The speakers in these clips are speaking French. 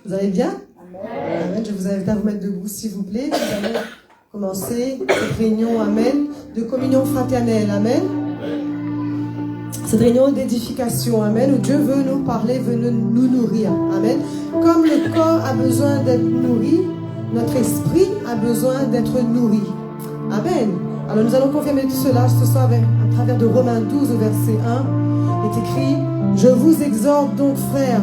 Vous allez bien? Amen. Je vous invite à vous mettre debout, s'il vous plaît. Nous allons commencer cette réunion, amen, de communion fraternelle, amen. Cette réunion d'édification, amen, où Dieu veut nous parler, veut nous nourrir, amen. Comme le corps a besoin d'être nourri, notre esprit a besoin d'être nourri, amen. Alors nous allons confirmer tout cela ce soir à travers de Romains 12, verset 1. Il est écrit: je vous exhorte donc, frères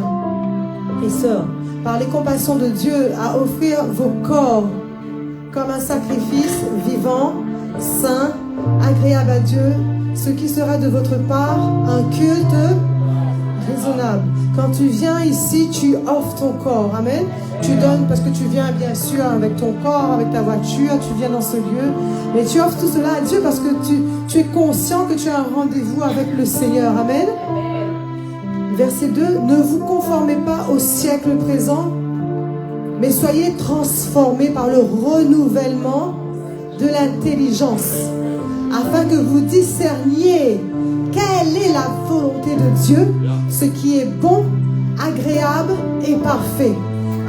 et sœurs, par les compassions de Dieu, à offrir vos corps comme un sacrifice vivant, saint, agréable à Dieu, ce qui sera de votre part un culte raisonnable. Quand tu viens ici, tu offres ton corps, amen. Tu donnes parce que tu viens bien sûr avec ton corps, avec ta voiture, tu viens dans ce lieu, mais tu offres tout cela à Dieu parce que tu es conscient que tu as un rendez-vous avec le Seigneur, amen. Verset 2, ne vous conformez pas au siècle présent, mais soyez transformés par le renouvellement de l'intelligence, afin que vous discerniez quelle est la volonté de Dieu, ce qui est bon, agréable et parfait.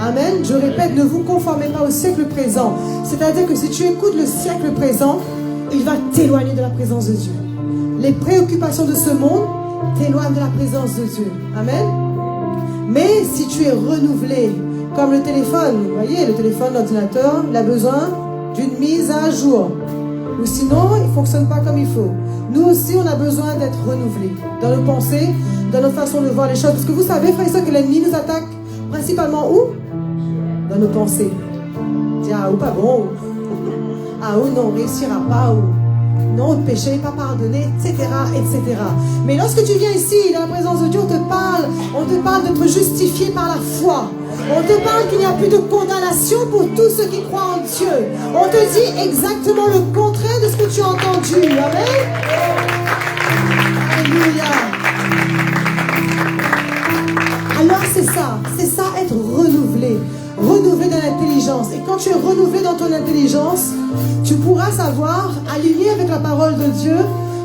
Amen. Je répète, ne vous conformez pas au siècle présent. C'est-à-dire que si tu écoutes le siècle présent, il va t'éloigner de la présence de Dieu. Les préoccupations de ce monde t'éloignent de la présence de Dieu. Amen. Mais si tu es renouvelé, comme le téléphone, vous voyez, le téléphone, l'ordinateur, il a besoin d'une mise à jour. Ou sinon, il ne fonctionne pas comme il faut. Nous aussi, on a besoin d'être renouvelés dans nos pensées, dans notre façon de voir les choses. Parce que vous savez, frères et sœurs, que l'ennemi nous attaque principalement où? Dans nos pensées. Dire, ah, ou pas bon, ah, ou non, on ne réussira pas, ou non, le péché n'est pas pardonné, etc., etc. Mais lorsque tu viens ici, dans la présence de Dieu, on te parle d'être justifié par la foi. On te parle qu'il n'y a plus de condamnation pour tous ceux qui croient en Dieu. On te dit exactement le contraire de ce que tu as entendu. Amen. Alléluia. Alors c'est ça être renouvelé. Renouvelé dans l'intelligence. Et quand tu es renouvelé dans ton intelligence, tu pourras savoir, aligné avec la parole de Dieu,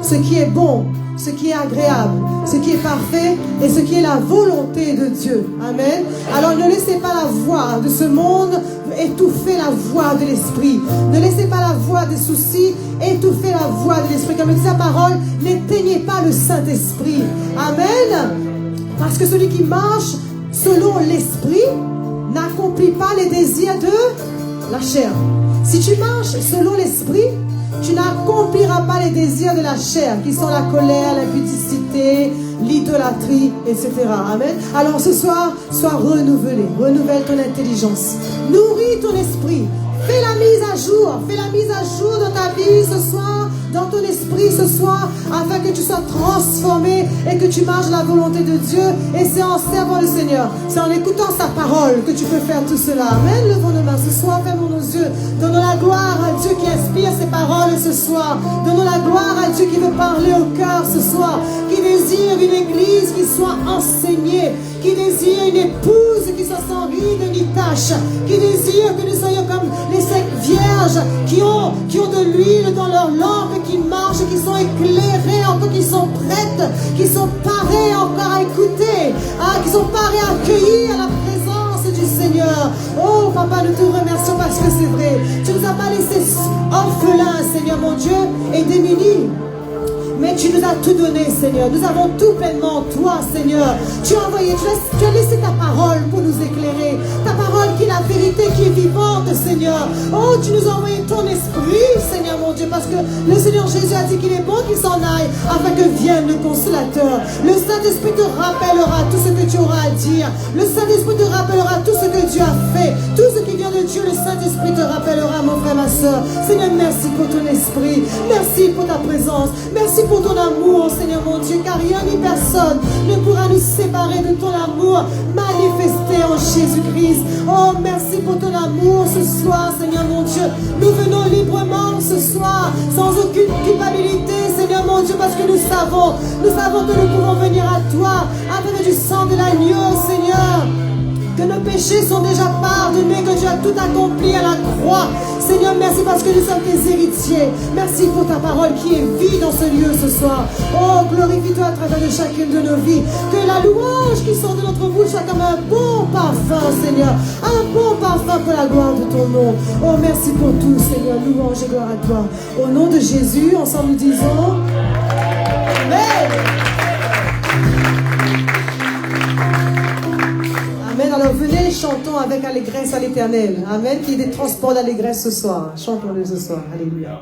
ce qui est bon, ce qui est agréable, ce qui est parfait et ce qui est la volonté de Dieu. Amen. Alors ne laissez pas la voix de ce monde étouffer la voix de l'esprit. Ne laissez pas la voix des soucis étouffer la voix de l'esprit. Comme dit sa parole, n'éteignez pas le Saint-Esprit. Amen. Parce que celui qui marche selon l'esprit n'accomplit pas les désirs de la chair. Si tu marches selon l'esprit, tu n'accompliras pas les désirs de la chair, qui sont la colère, l'impudicité, l'idolâtrie, etc. Amen. Alors ce soir, sois renouvelé. Renouvelle ton intelligence. Nourris ton esprit. Fais la mise à jour. Fais la mise à jour dans ta vie ce soir, dans ton esprit ce soir, afin que tu sois transformé et que tu marches la volonté de Dieu. Et c'est en servant le Seigneur, c'est en écoutant sa parole que tu peux faire tout cela. Amen. Levons nos mains ce soir, fermons nos yeux. Donnons la gloire à Dieu qui inspire ses paroles ce soir. Donnons la gloire à Dieu qui veut parler au cœur ce soir, qui désire une église qui soit enseignée, qui désire une épouse qui soit sans ride ni tache, qui désire que nous soyons comme les 5 vierges qui ont de l'huile dans leur lampe, qui marchent, qui sont éclairées encore, qui sont prêtes, qui sont parées encore à écouter, qui sont parées à accueillir la présence du Seigneur. Oh Papa, nous te remercions parce que c'est vrai. Tu ne nous as pas laissés orphelins, Seigneur mon Dieu, et démunis. Mais tu nous as tout donné, Seigneur. Nous avons tout pleinement en toi, Seigneur. Tu as envoyé, tu as laissé ta parole pour nous éclairer. Ta parole qui est la vérité, qui est vivante, Seigneur. Oh, tu nous as envoyé ton esprit, Seigneur mon Dieu, parce que le Seigneur Jésus a dit qu'il est bon qu'il s'en aille afin que vienne le consolateur. Le Saint-Esprit te rappellera tout ce que tu auras à dire. Le Saint-Esprit te rappellera tout ce que Dieu a fait. Tout ce qui vient de Dieu, le Saint-Esprit te rappellera, mon frère, ma soeur. Seigneur, merci pour ton esprit. Merci pour ta présence. Merci pour ton amour, Seigneur mon Dieu, car rien ni personne ne pourra nous séparer de ton amour manifesté en Jésus-Christ. Oh, merci pour ton amour ce soir, Seigneur mon Dieu. Nous venons librement ce soir, sans aucune culpabilité, Seigneur mon Dieu, parce que nous savons que nous pouvons venir à toi à travers du sang de l'agneau, Seigneur. que nos péchés sont déjà pardonnés, que tu as tout accompli à la croix. Seigneur, merci parce que nous sommes tes héritiers. Merci pour ta parole qui est vie dans ce lieu ce soir. Oh, glorifie-toi à travers de chacune de nos vies. Que la louange qui sort de notre bouche soit comme un bon parfum, Seigneur. Un bon parfum pour la gloire de ton nom. Oh, merci pour tout, Seigneur. Louange et gloire à toi. Au nom de Jésus, ensemble nous disons Amen. Amen. Alors venez, chantons avec allégresse à l'Éternel. Amen. Qu'il y ait des transports d'allégresse ce soir. Chantons-le ce soir. Alléluia.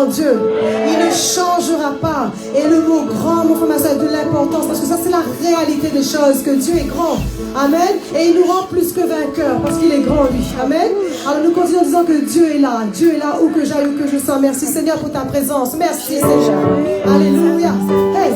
Dieu, il ne changera pas. Et le mot grand, mon frère, ma soeur, a de l'importance parce que ça c'est la réalité des choses, que Dieu est grand. Amen. Et il nous rend plus que vainqueurs parce qu'il est grand lui. Amen. Alors nous continuons en disant que Dieu est là. Dieu est là où que j'aille, où que je sois. Merci Seigneur pour ta présence. Merci Seigneur. Alléluia. Hey.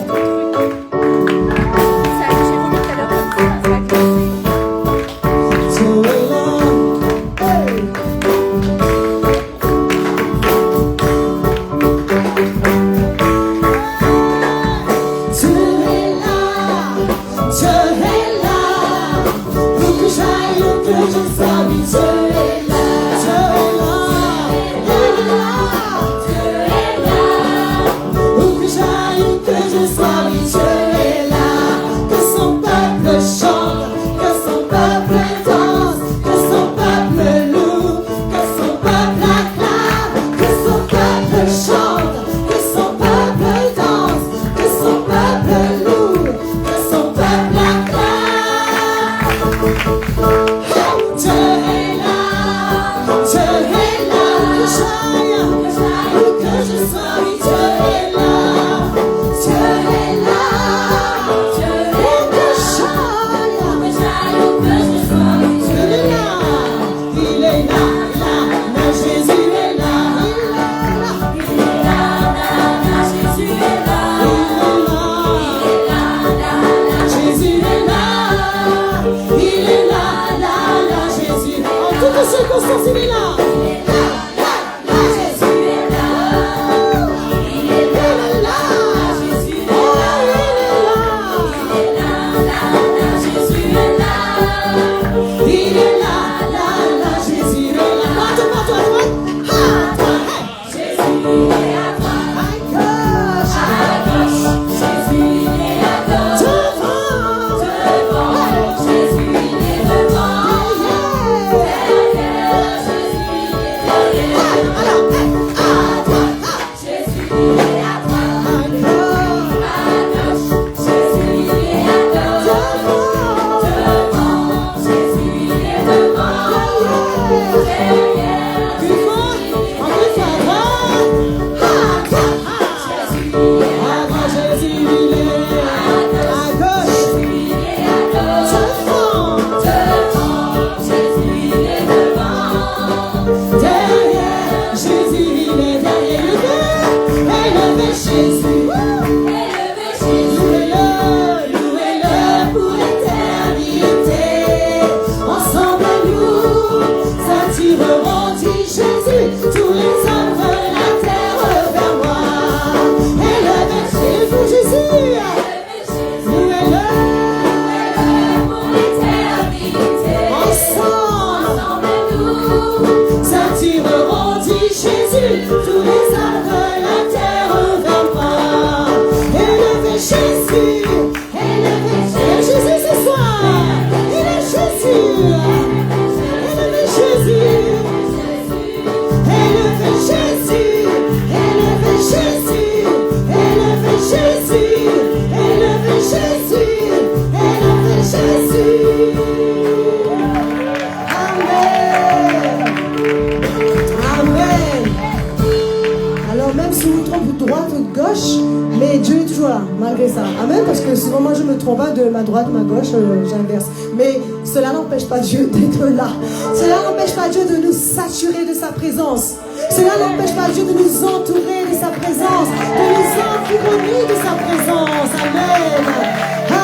ça. Amen. Parce que souvent, moi, je me trompe pas de ma droite, ma gauche, j'inverse. Mais cela n'empêche pas Dieu d'être là. Cela n'empêche pas Dieu de nous saturer de sa présence. Cela n'empêche pas Dieu de nous entourer de sa présence, de nous environner de sa présence. Amen.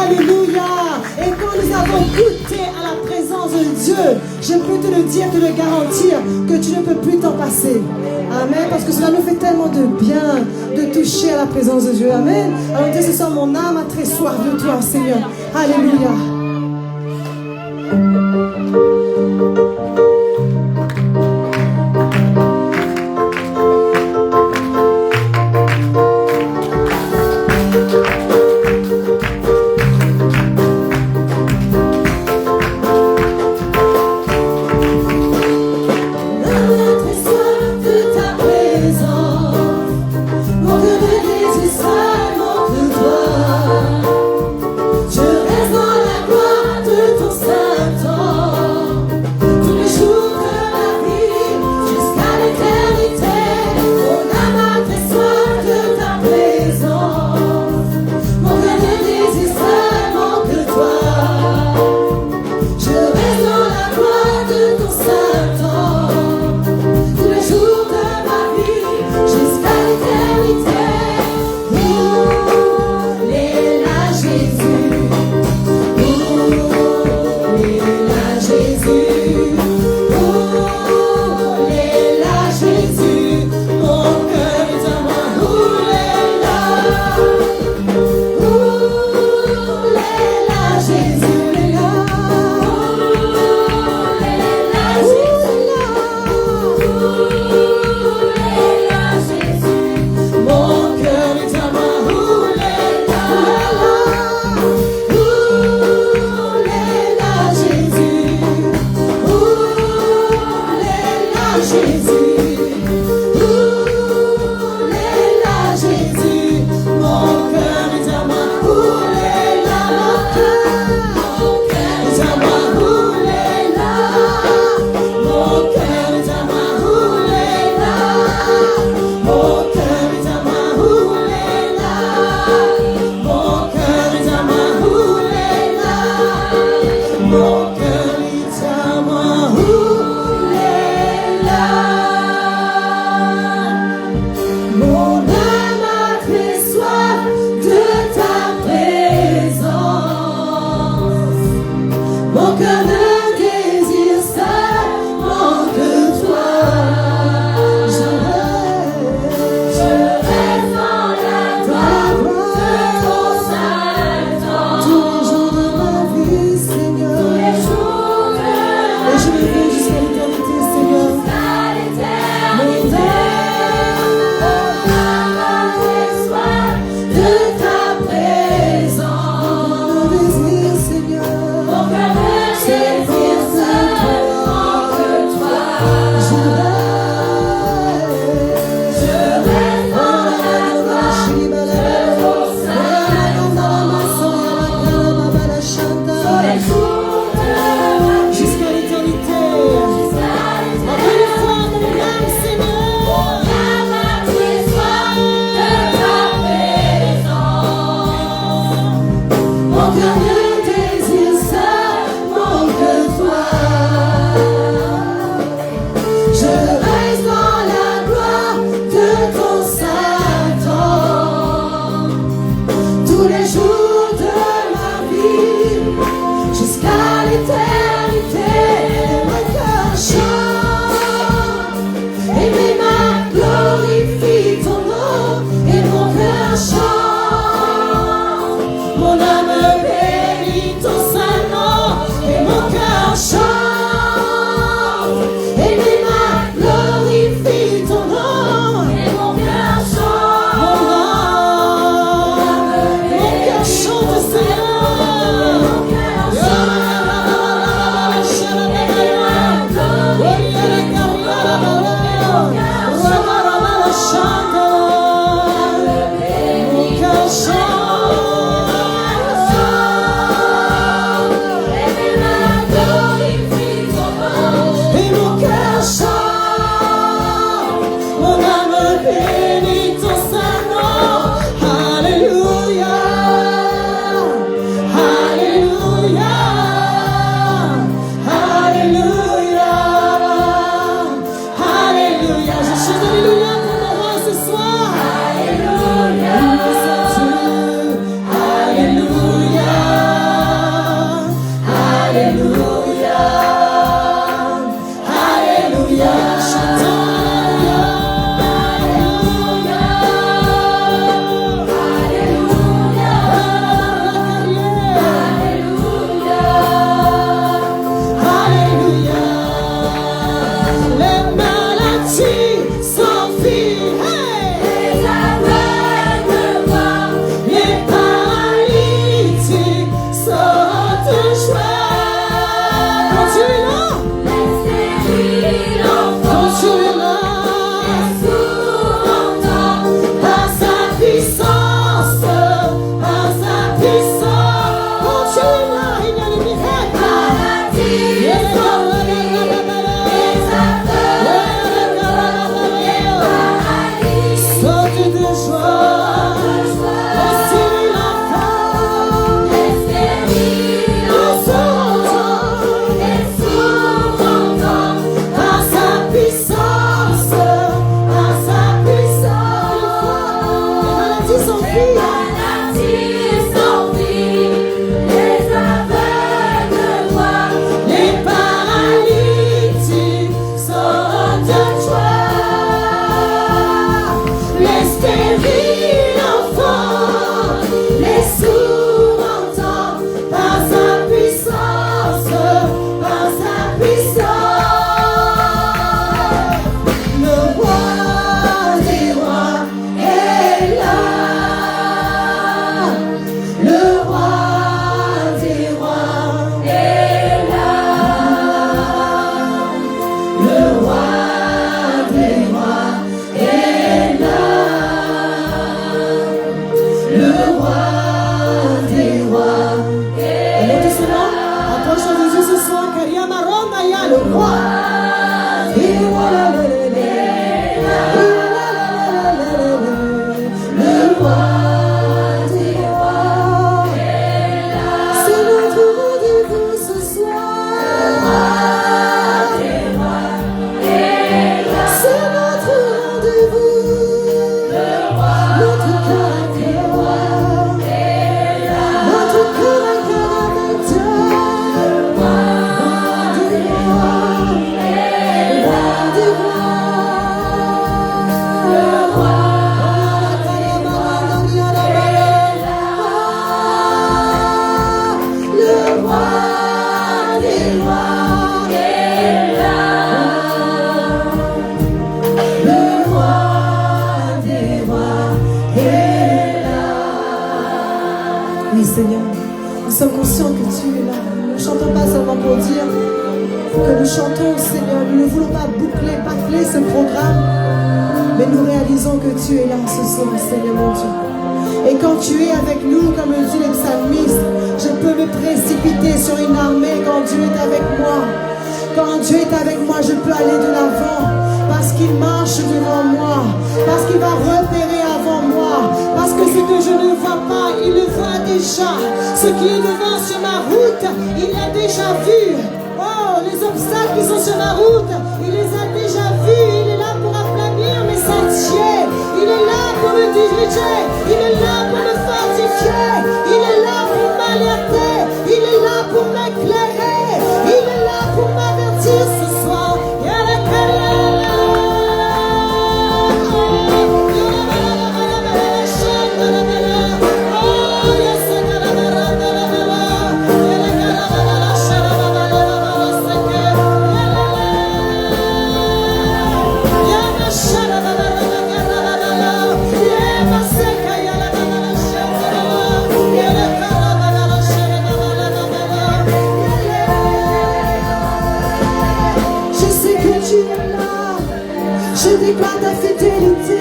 Alléluia. Et quand nous avons goûté à la présence de Dieu, je peux te le dire, te le garantir, que tu ne peux plus t'en passer. Amen. Parce que cela nous fait tellement de bien de toucher à la présence de Dieu. Amen. Alors Dieu, ce soir, mon âme a très soif de toi, Seigneur. Alléluia. Je reste dans la Seigneur. Nous sommes conscients que tu es là. Nous ne chantons pas seulement pour dire que nous chantons, Seigneur. Nous ne voulons pas bâcler ce programme, mais nous réalisons que tu es là ce soir, Seigneur mon Dieu. Et quand tu es avec nous, comme le dit le psalmiste, je peux me précipiter sur une armée quand Dieu est avec moi. Quand Dieu est avec moi, je peux aller de l'avant. Parce qu'il marche devant moi, parce qu'il va repérer avant moi, parce que ce que je ne vois pas, il le voit déjà. Ce qui est devant sur ma route, il l'a déjà vu. Oh, les obstacles qui sont sur ma route, il les a déjà vus. Il est là pour aplanir mes sentiers. Il est là pour me diriger. Il est là pour me fortifier. Il est là pour m'alerter. Il est là pour m'éclairer. Il est là pour m'avertir ce soir. Je déclare ta fidélité.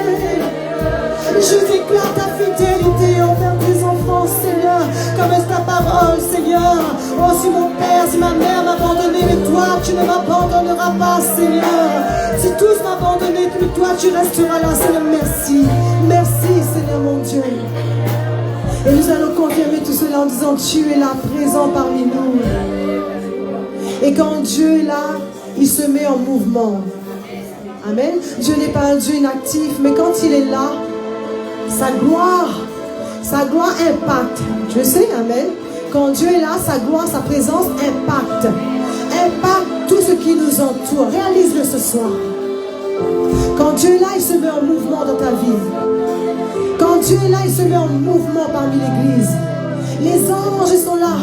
Je déclare ta fidélité envers tes enfants, Seigneur. Comme est ta parole, Seigneur. Oh, si mon père, si ma mère m'a abandonné, mais toi, tu ne m'abandonneras pas, Seigneur. Si tous m'abandonnent, mais toi, tu resteras là, Seigneur. Merci. Merci, Seigneur mon Dieu. Et nous allons confirmer tout cela en disant, tu es là, présent parmi nous. Et quand Dieu est là, il se met en mouvement. Amen. Dieu n'est pas un Dieu inactif, mais quand il est là, sa gloire impacte. Je sais, amen. Quand Dieu est là, sa gloire, sa présence impacte tout ce qui nous entoure. Réalise-le ce soir. Quand Dieu est là, il se met en mouvement dans ta vie. Quand Dieu est là, il se met en mouvement parmi l'église. Les anges sont là.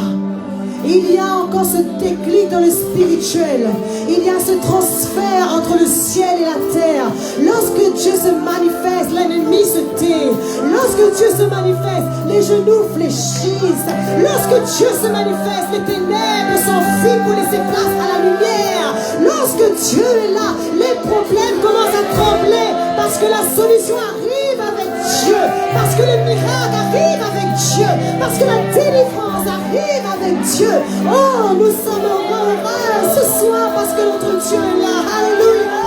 Il y a encore ce déclic dans le spirituel. Il y a ce transfert entre le ciel et la terre. Lorsque Dieu se manifeste, l'ennemi se tait. Lorsque Dieu se manifeste, les genoux fléchissent. Lorsque Dieu se manifeste, les ténèbres s'enfuient pour laisser place à la lumière. Lorsque Dieu est là, les problèmes commencent à trembler parce que la solution arrive avec Dieu. Parce que le miracle arrive avec Dieu. Parce que la délivrance arrive avec Dieu. Oh, nous sommes heureux ce soir parce que notre Dieu est là. Alléluia.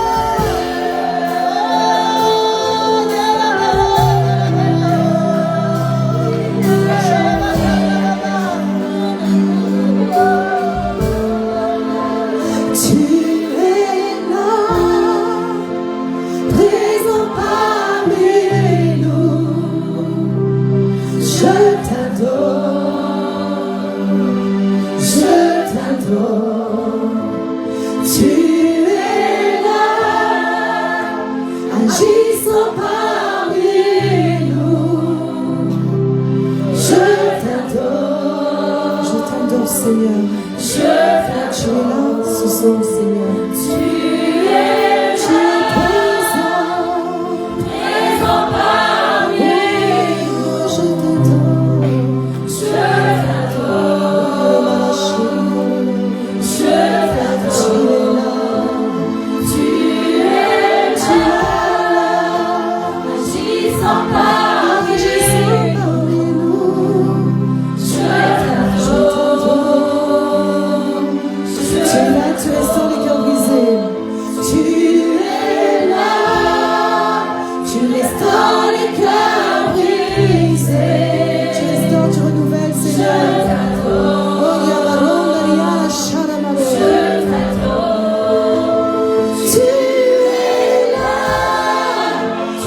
Seigneur, tu es là ce soir, Seigneur. Tu es présent parmi nous. Je t'adore, tu es là, agissant parmi nous. Je t'adore. Tu es sans les cœurs brisés. Tu es là. Tu restaures les cœurs brisés. Tu restaures, tu renouvelles, Seigneur. Je t'adore. Je t'adore. Tu es là.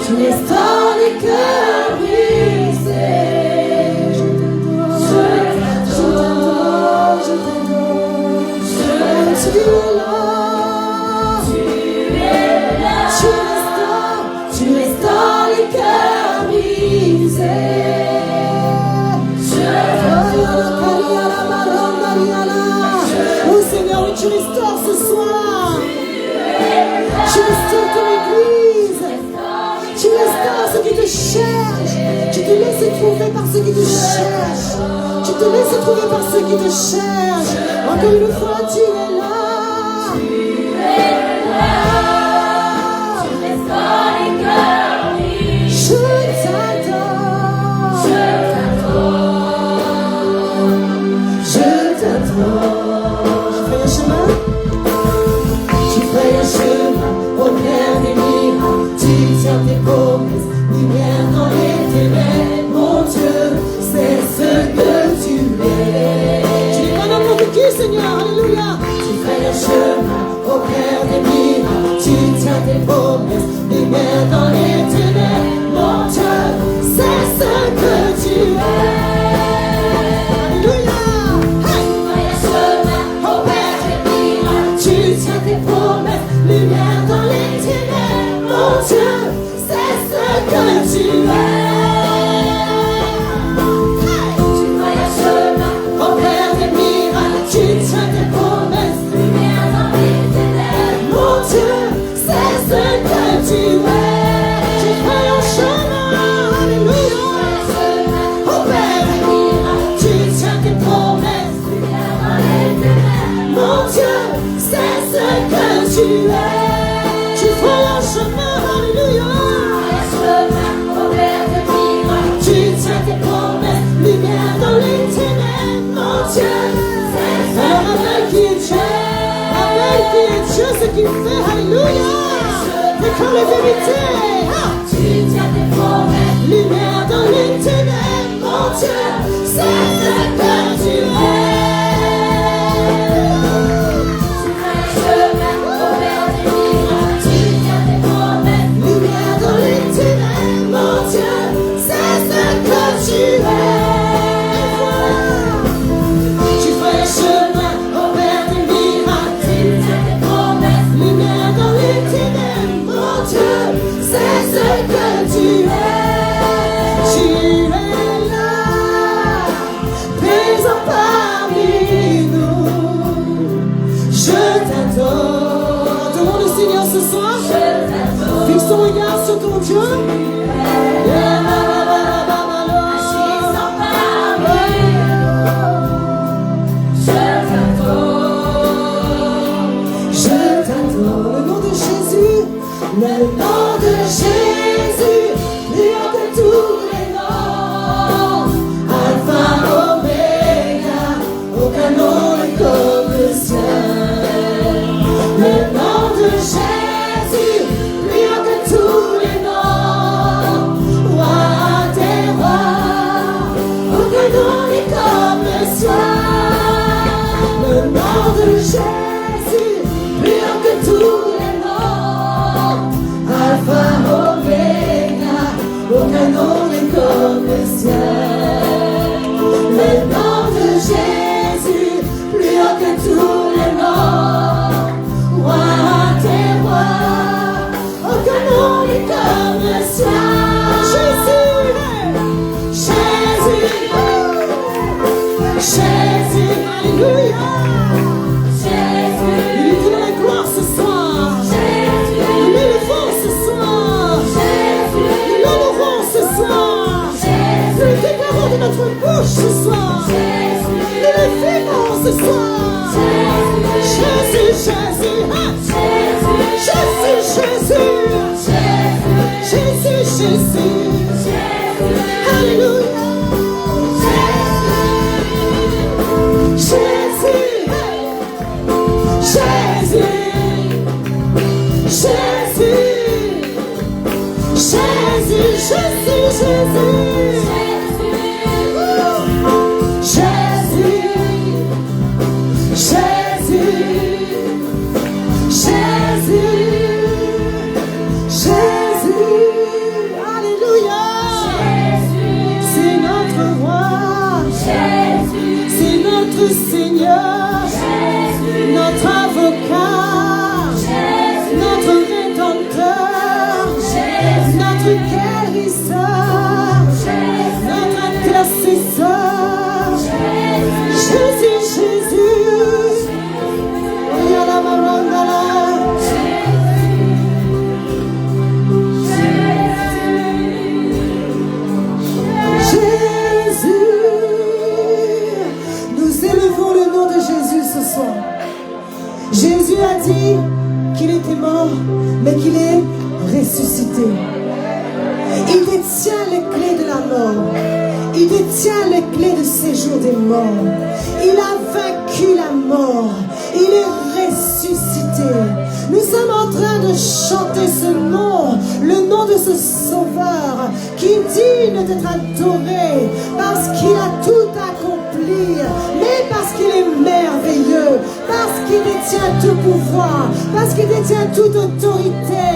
Tu restaures les cœurs brisés. Tu restaures les cœurs brisés. Oh Seigneur, tu restaures ce soir. Tu restaures ton église. Tu restaures ceux qui te cherchent. Tu te laisses trouver par ceux qui te cherchent. Tu te laisses trouver par ceux qui te cherchent. Encore une fois, tu es là. Je t'adore. Je fais un chemin. Tu fais un chemin au clair des miracles. Tu tiens tes promesses, lumière dans les ténèbres. Mon Dieu, c'est ce que tu es. Tu n'es pas n'importe qui, Seigneur. Alléluia. Tu fais un chemin au clair des miracles. Tu tiens tes promesses, lumière dans les ténèbres. Mon Dieu, c'est ce que tu es. Alléluia. Hey. Chemin au Père des miracles. Tu tiens tes promesses, lumière dans les ténèbres. Mon Dieu, c'est ce que tu es. Chemin au Père des miracles. Tu tiens tes promesses, lumière dans les ténèbres. Mon Dieu, c'est ce que tu es. Tu fais un chemin, alléluia. Au Père des miracles. Tu tiens tes promesses, lumière dans les ténèbres. Mon Dieu, c'est alors avec qui est Dieu, avec qui est Dieu, ce qu'il fait, alléluia. Déclare la vérité. Tu tiens tes promesses, lumière dans les ténèbres. Mon Dieu, c'est ce que tu es. regardes sur ton Dieu. Le nom de Jésus, plus haut que tous les noms. Alpha, Oméga, aucun nom n'est comme le sien. Le nom de Jésus, plus haut que tous les noms. Roi des rois, aucun nom n'est comme le sien. Le nom de Jésus, plus haut que tous les noms. Alpha, Oméga, aucun nom n'est comme le sien. Le nom de Jésus, plus haut que tous les noms. Roi des rois, aucun nom n'est comme le sien. Jésus, Jésus, Jésus, alléluia. Jésus, il est dans la gloire ce soir. De notre bouche ce soir, nous le vivons ce soir. Jésus, Jésus, Jésus, Jésus, Jésus, Jésus, alléluia. Jésus, Jésus, Jésus, Jésus, Jésus, Jésus. Seigneur, Jésus, notre avocat, Jésus, notre rédempteur, Jésus, notre guérisseur, Jésus, notre intercesseur, Jésus, Jésus, Jésus a dit qu'il était mort, mais qu'il est ressuscité. Il détient les clés de la mort. Il détient les clés du séjour des morts. Il a vaincu la mort. Il est ressuscité. Nous sommes en train de chanter ce nom, le nom de ce Sauveur qui est digne d'être adoré parce qu'il a tout accompli, mais parce qu'il est merveilleux, parce qu'il détient tout pouvoir, parce qu'il détient toute autorité,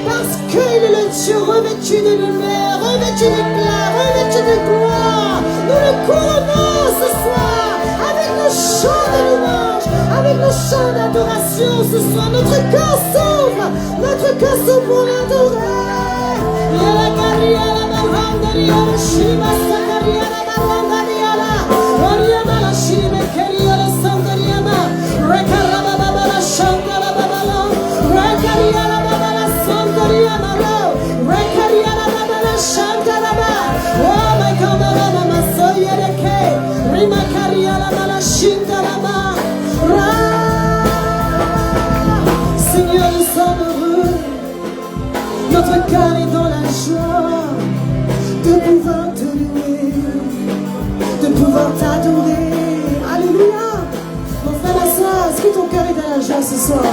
parce qu'il est le Dieu revêtu de lumière, revêtu d'éclat, revêtu de gloire. Nous le couronnons ce soir avec nos chants de louange, avec nos chants d'adoration ce soir. Notre cœur s'ouvre pour l'adorer. Seigneur, nous sommes heureux. Notre cœur est dans la joie de pouvoir te louer, de pouvoir t'adorer. Alléluia. Mon frère, ma soeur, est-ce que ton cœur est dans la joie ce soir?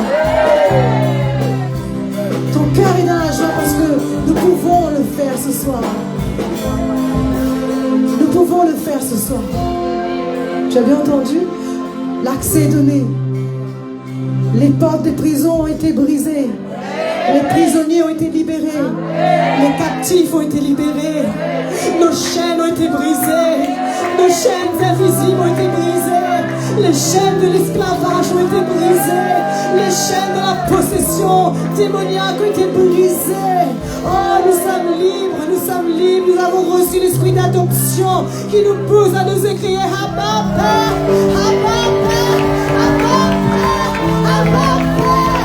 Ton cœur est dans la joie parce que nous pouvons le faire ce soir. Nous pouvons le faire ce soir. Tu as bien entendu? L'accès est donné. Les portes des prisons ont été brisées. Les prisonniers ont été libérés. Les captifs ont été libérés. Nos chaînes ont été brisées. Nos chaînes invisibles ont été brisées. Les chaînes de l'esclavage ont été brisées. Les chaînes de la possession démoniaque ont été brisées. Oh, nous sommes libres, nous sommes libres. Nous avons reçu l'esprit d'adoption qui nous pousse à nous écrire Abba Père, Abba Père, Abba Père, Abba Père,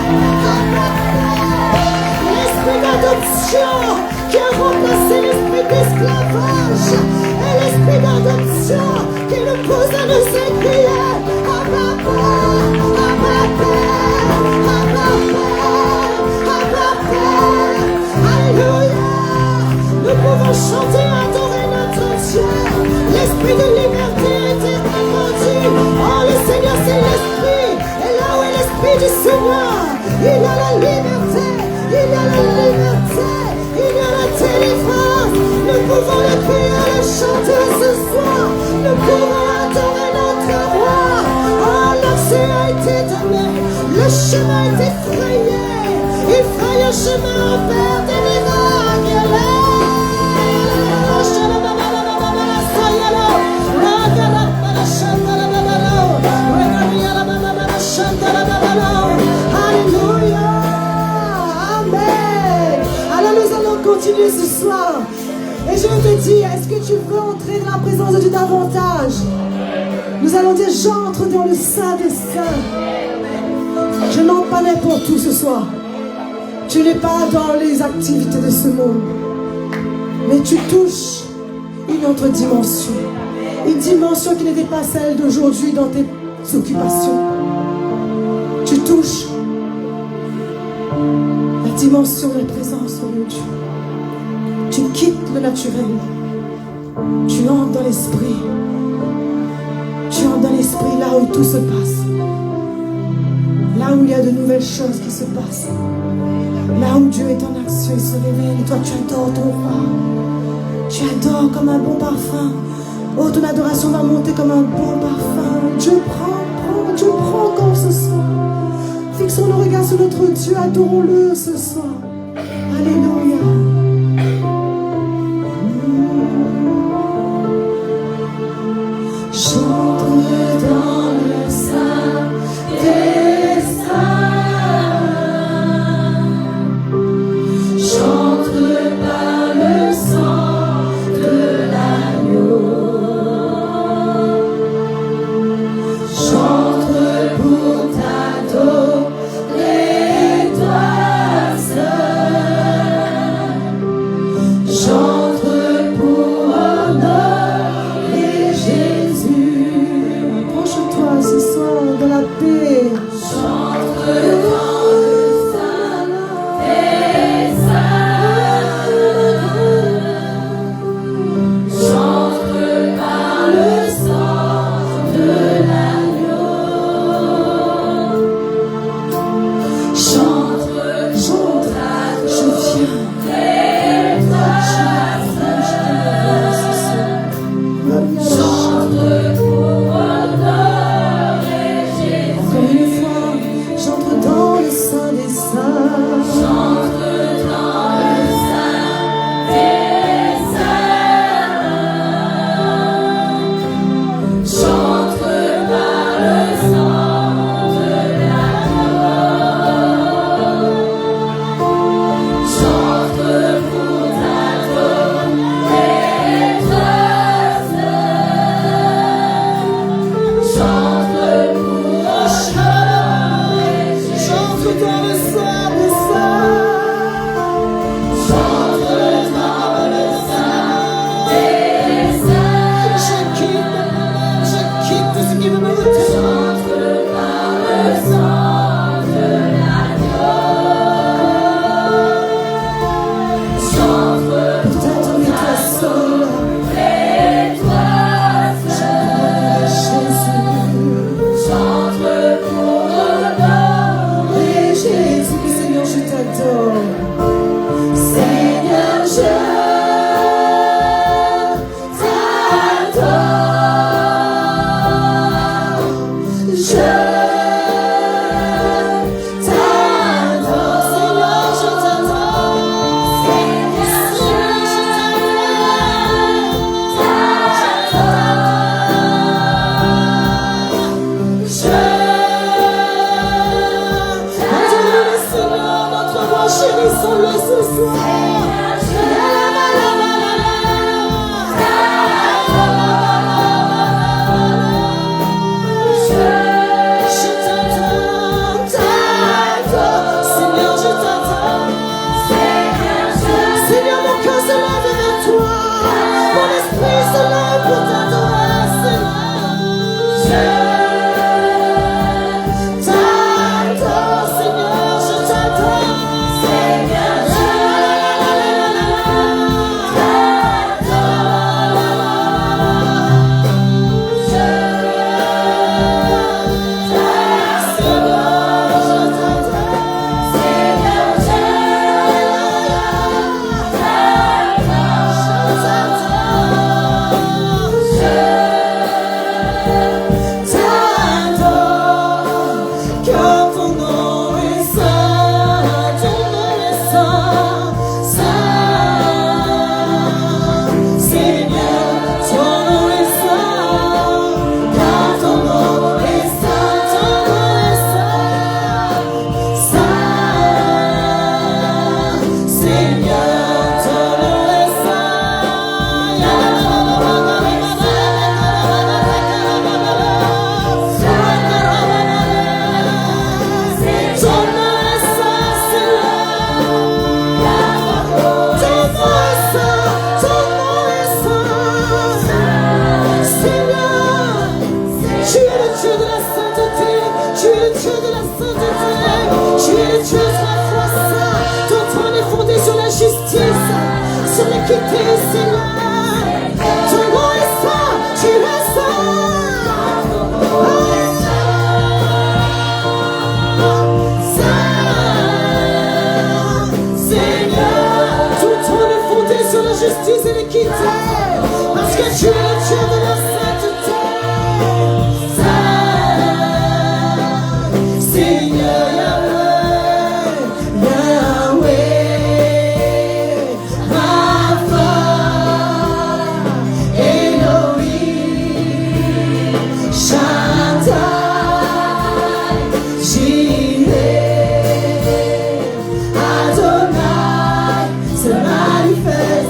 Abba Père. L'esprit d'adoption. Il y a la liberté. Il y a la liberté. Il y a la délivrance. Nous pouvons le crier, le chanter ce soir. Nous pouvons adorer notre roi. Oh, l'accès a été donné. Le chemin a été frayé. Il fraye un chemin au Père des miracles. Alléluia. Amen. Alors nous allons continuer ce soir. Et je te dis, est-ce que tu veux entrer dans la présence de Dieu davantage? Nous allons dire, j'entre dans le Saint des Saints. Je n'entre pas n'importe où ce soir. Tu n'es pas dans les activités de ce monde. Mais tu touches une autre dimension. Une dimension qui n'était pas celle d'aujourd'hui dans tes occupations. Tu touches la dimension de la présence de Dieu. Tu quittes le naturel. Tu entres dans l'esprit. Tu entres dans l'esprit là où tout se passe. Là où il y a de nouvelles choses qui se passent. Là où Dieu est en action, il se révèle. Et toi, tu adores ton roi. Tu adores comme un bon parfum. Oh, ton adoration va monter comme un bon parfum. Dieu prend comme ce soir. Fixons nos regards sur notre Dieu, adorons-le ce soir. Alléluia. J'entre dans le sein des saints. J'entre par le sang de l'agneau. J'entre pour t'adorer, toi seul. J'entre pour honorer Jésus. Approche-toi ce soir de la paix. J'entre dans le sein des saints. J'entre par le sang de l'agneau. J'entre, je viens. J'entre pour honorer Jésus. Encore une fois, j'entre dans le sein des saints. J'entre dans le sein des saints. J'entre par le sang de l'agneau. J'entre pour t'adorer, toi seul. J'entre pour honorer Jésus. J'entre dans le sein des saints. J'entre dans le sein des saints. Je quitte tout ce qui veut me retenir. J'entre par le sang de l'agneau. J'entre pour t'adorer, toi seul. Et toi seul. Jésus. J'entre pour honorer Jésus. Seigneur, je t'adore. Seigneur, je t'adore. Je t'adore. Seigneur, je t'adore. Seigneur, Adorons le Seigneur, notre roi, chérissons-le ce soir. Je t'adore, t'adore. Seigneur, je t'adore. Seigneur, mon cœur se lève vers toi. Mon esprit se lève pour t'adorer, Seigneur. T'adore, Seigneur, je t'adore. Seigneur, je Dieu de la sainteté. Tu es le Dieu de la foi sainte. Ton trône est fondé sur la justice, sur l'équité, Seigneur. Ton nom est saint, tu es saint. Justice et l'équité, parce que tu es le Dieu de la sainteté. Saint, Seigneur Yahweh, Yahweh, Rapha, Elohim, Shaddai, Jireh, Adonai, se manifestera.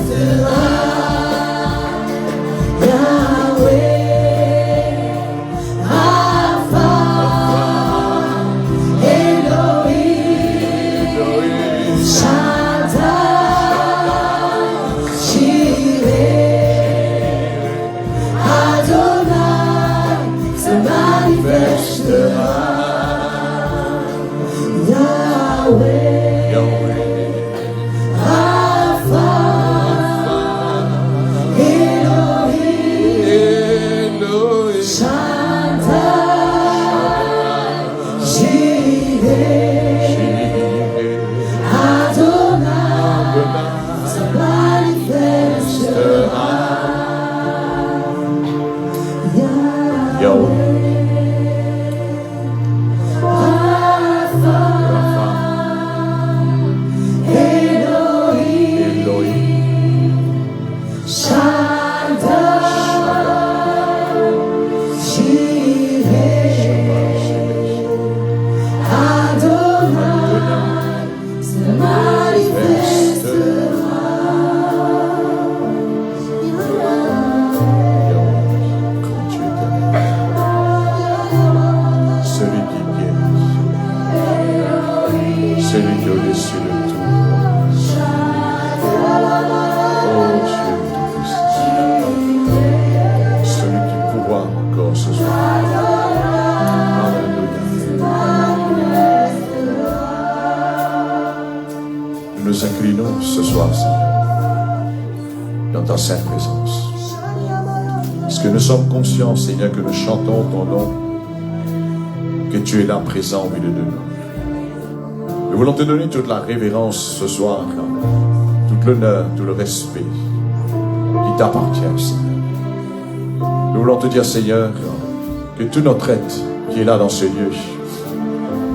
Ce soir, Seigneur, dans ta sainte présence. Parce que nous sommes conscients, Seigneur, que nous chantons ton nom, que tu es là présent au milieu de nous. Nous voulons te donner toute la révérence ce soir, tout l'honneur, tout le respect qui t'appartient, Seigneur. Nous voulons te dire, Seigneur, que tout notre être qui est là dans ce lieu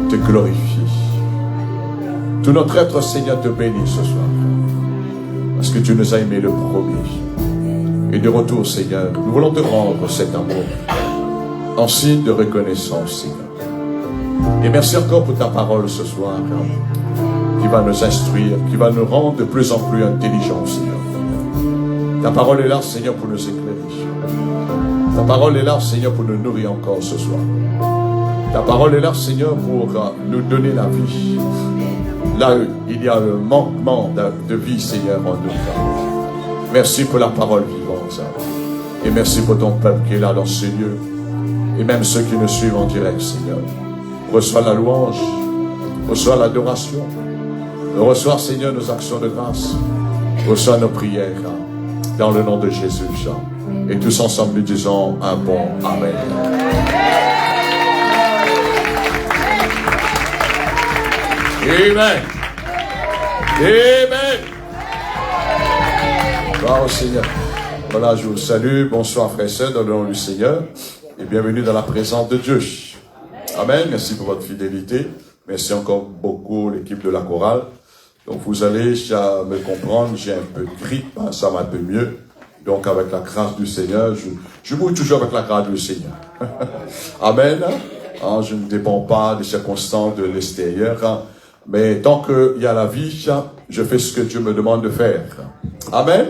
te glorifie. Tout notre être, Seigneur, te bénit ce soir. Parce que tu nous as aimés le premier. Et de retour, Seigneur, nous voulons te rendre cet amour en signe de reconnaissance, Seigneur. Et merci encore pour ta parole ce soir, qui va nous instruire, qui va nous rendre de plus en plus intelligents, Seigneur. Ta parole est là, Seigneur, pour nous éclairer. Ta parole est là, Seigneur, pour nous nourrir encore ce soir. Ta parole est là, Seigneur, pour nous donner la vie. Là, il y a un manquement de vie, Seigneur, en nous. Merci pour la parole vivante. Et merci pour ton peuple qui est là dans ce lieu. Et même ceux qui nous suivent en direct, Seigneur. Reçois la louange. Reçois l'adoration. Reçois, Seigneur, nos actions de grâce. Reçois nos prières. Dans le nom de Jésus. Et tous ensemble, nous disons un bon Amen. Amen. Amen. Gloire au Seigneur. Voilà, je vous salue. Bonsoir, frères et sœurs, dans le nom du Seigneur. Et bienvenue dans la présence de Dieu. Amen. Merci pour votre fidélité. Merci encore beaucoup, l'équipe de la chorale. Donc, vous allez me comprendre. J'ai un peu de grippe. Ça va un peu mieux. Donc, avec la grâce du Seigneur, je bouge toujours avec la grâce du Seigneur. Amen. Je ne dépends pas des circonstances de l'extérieur. Mais tant qu'il y a la vie, je fais ce que Dieu me demande de faire. Amen.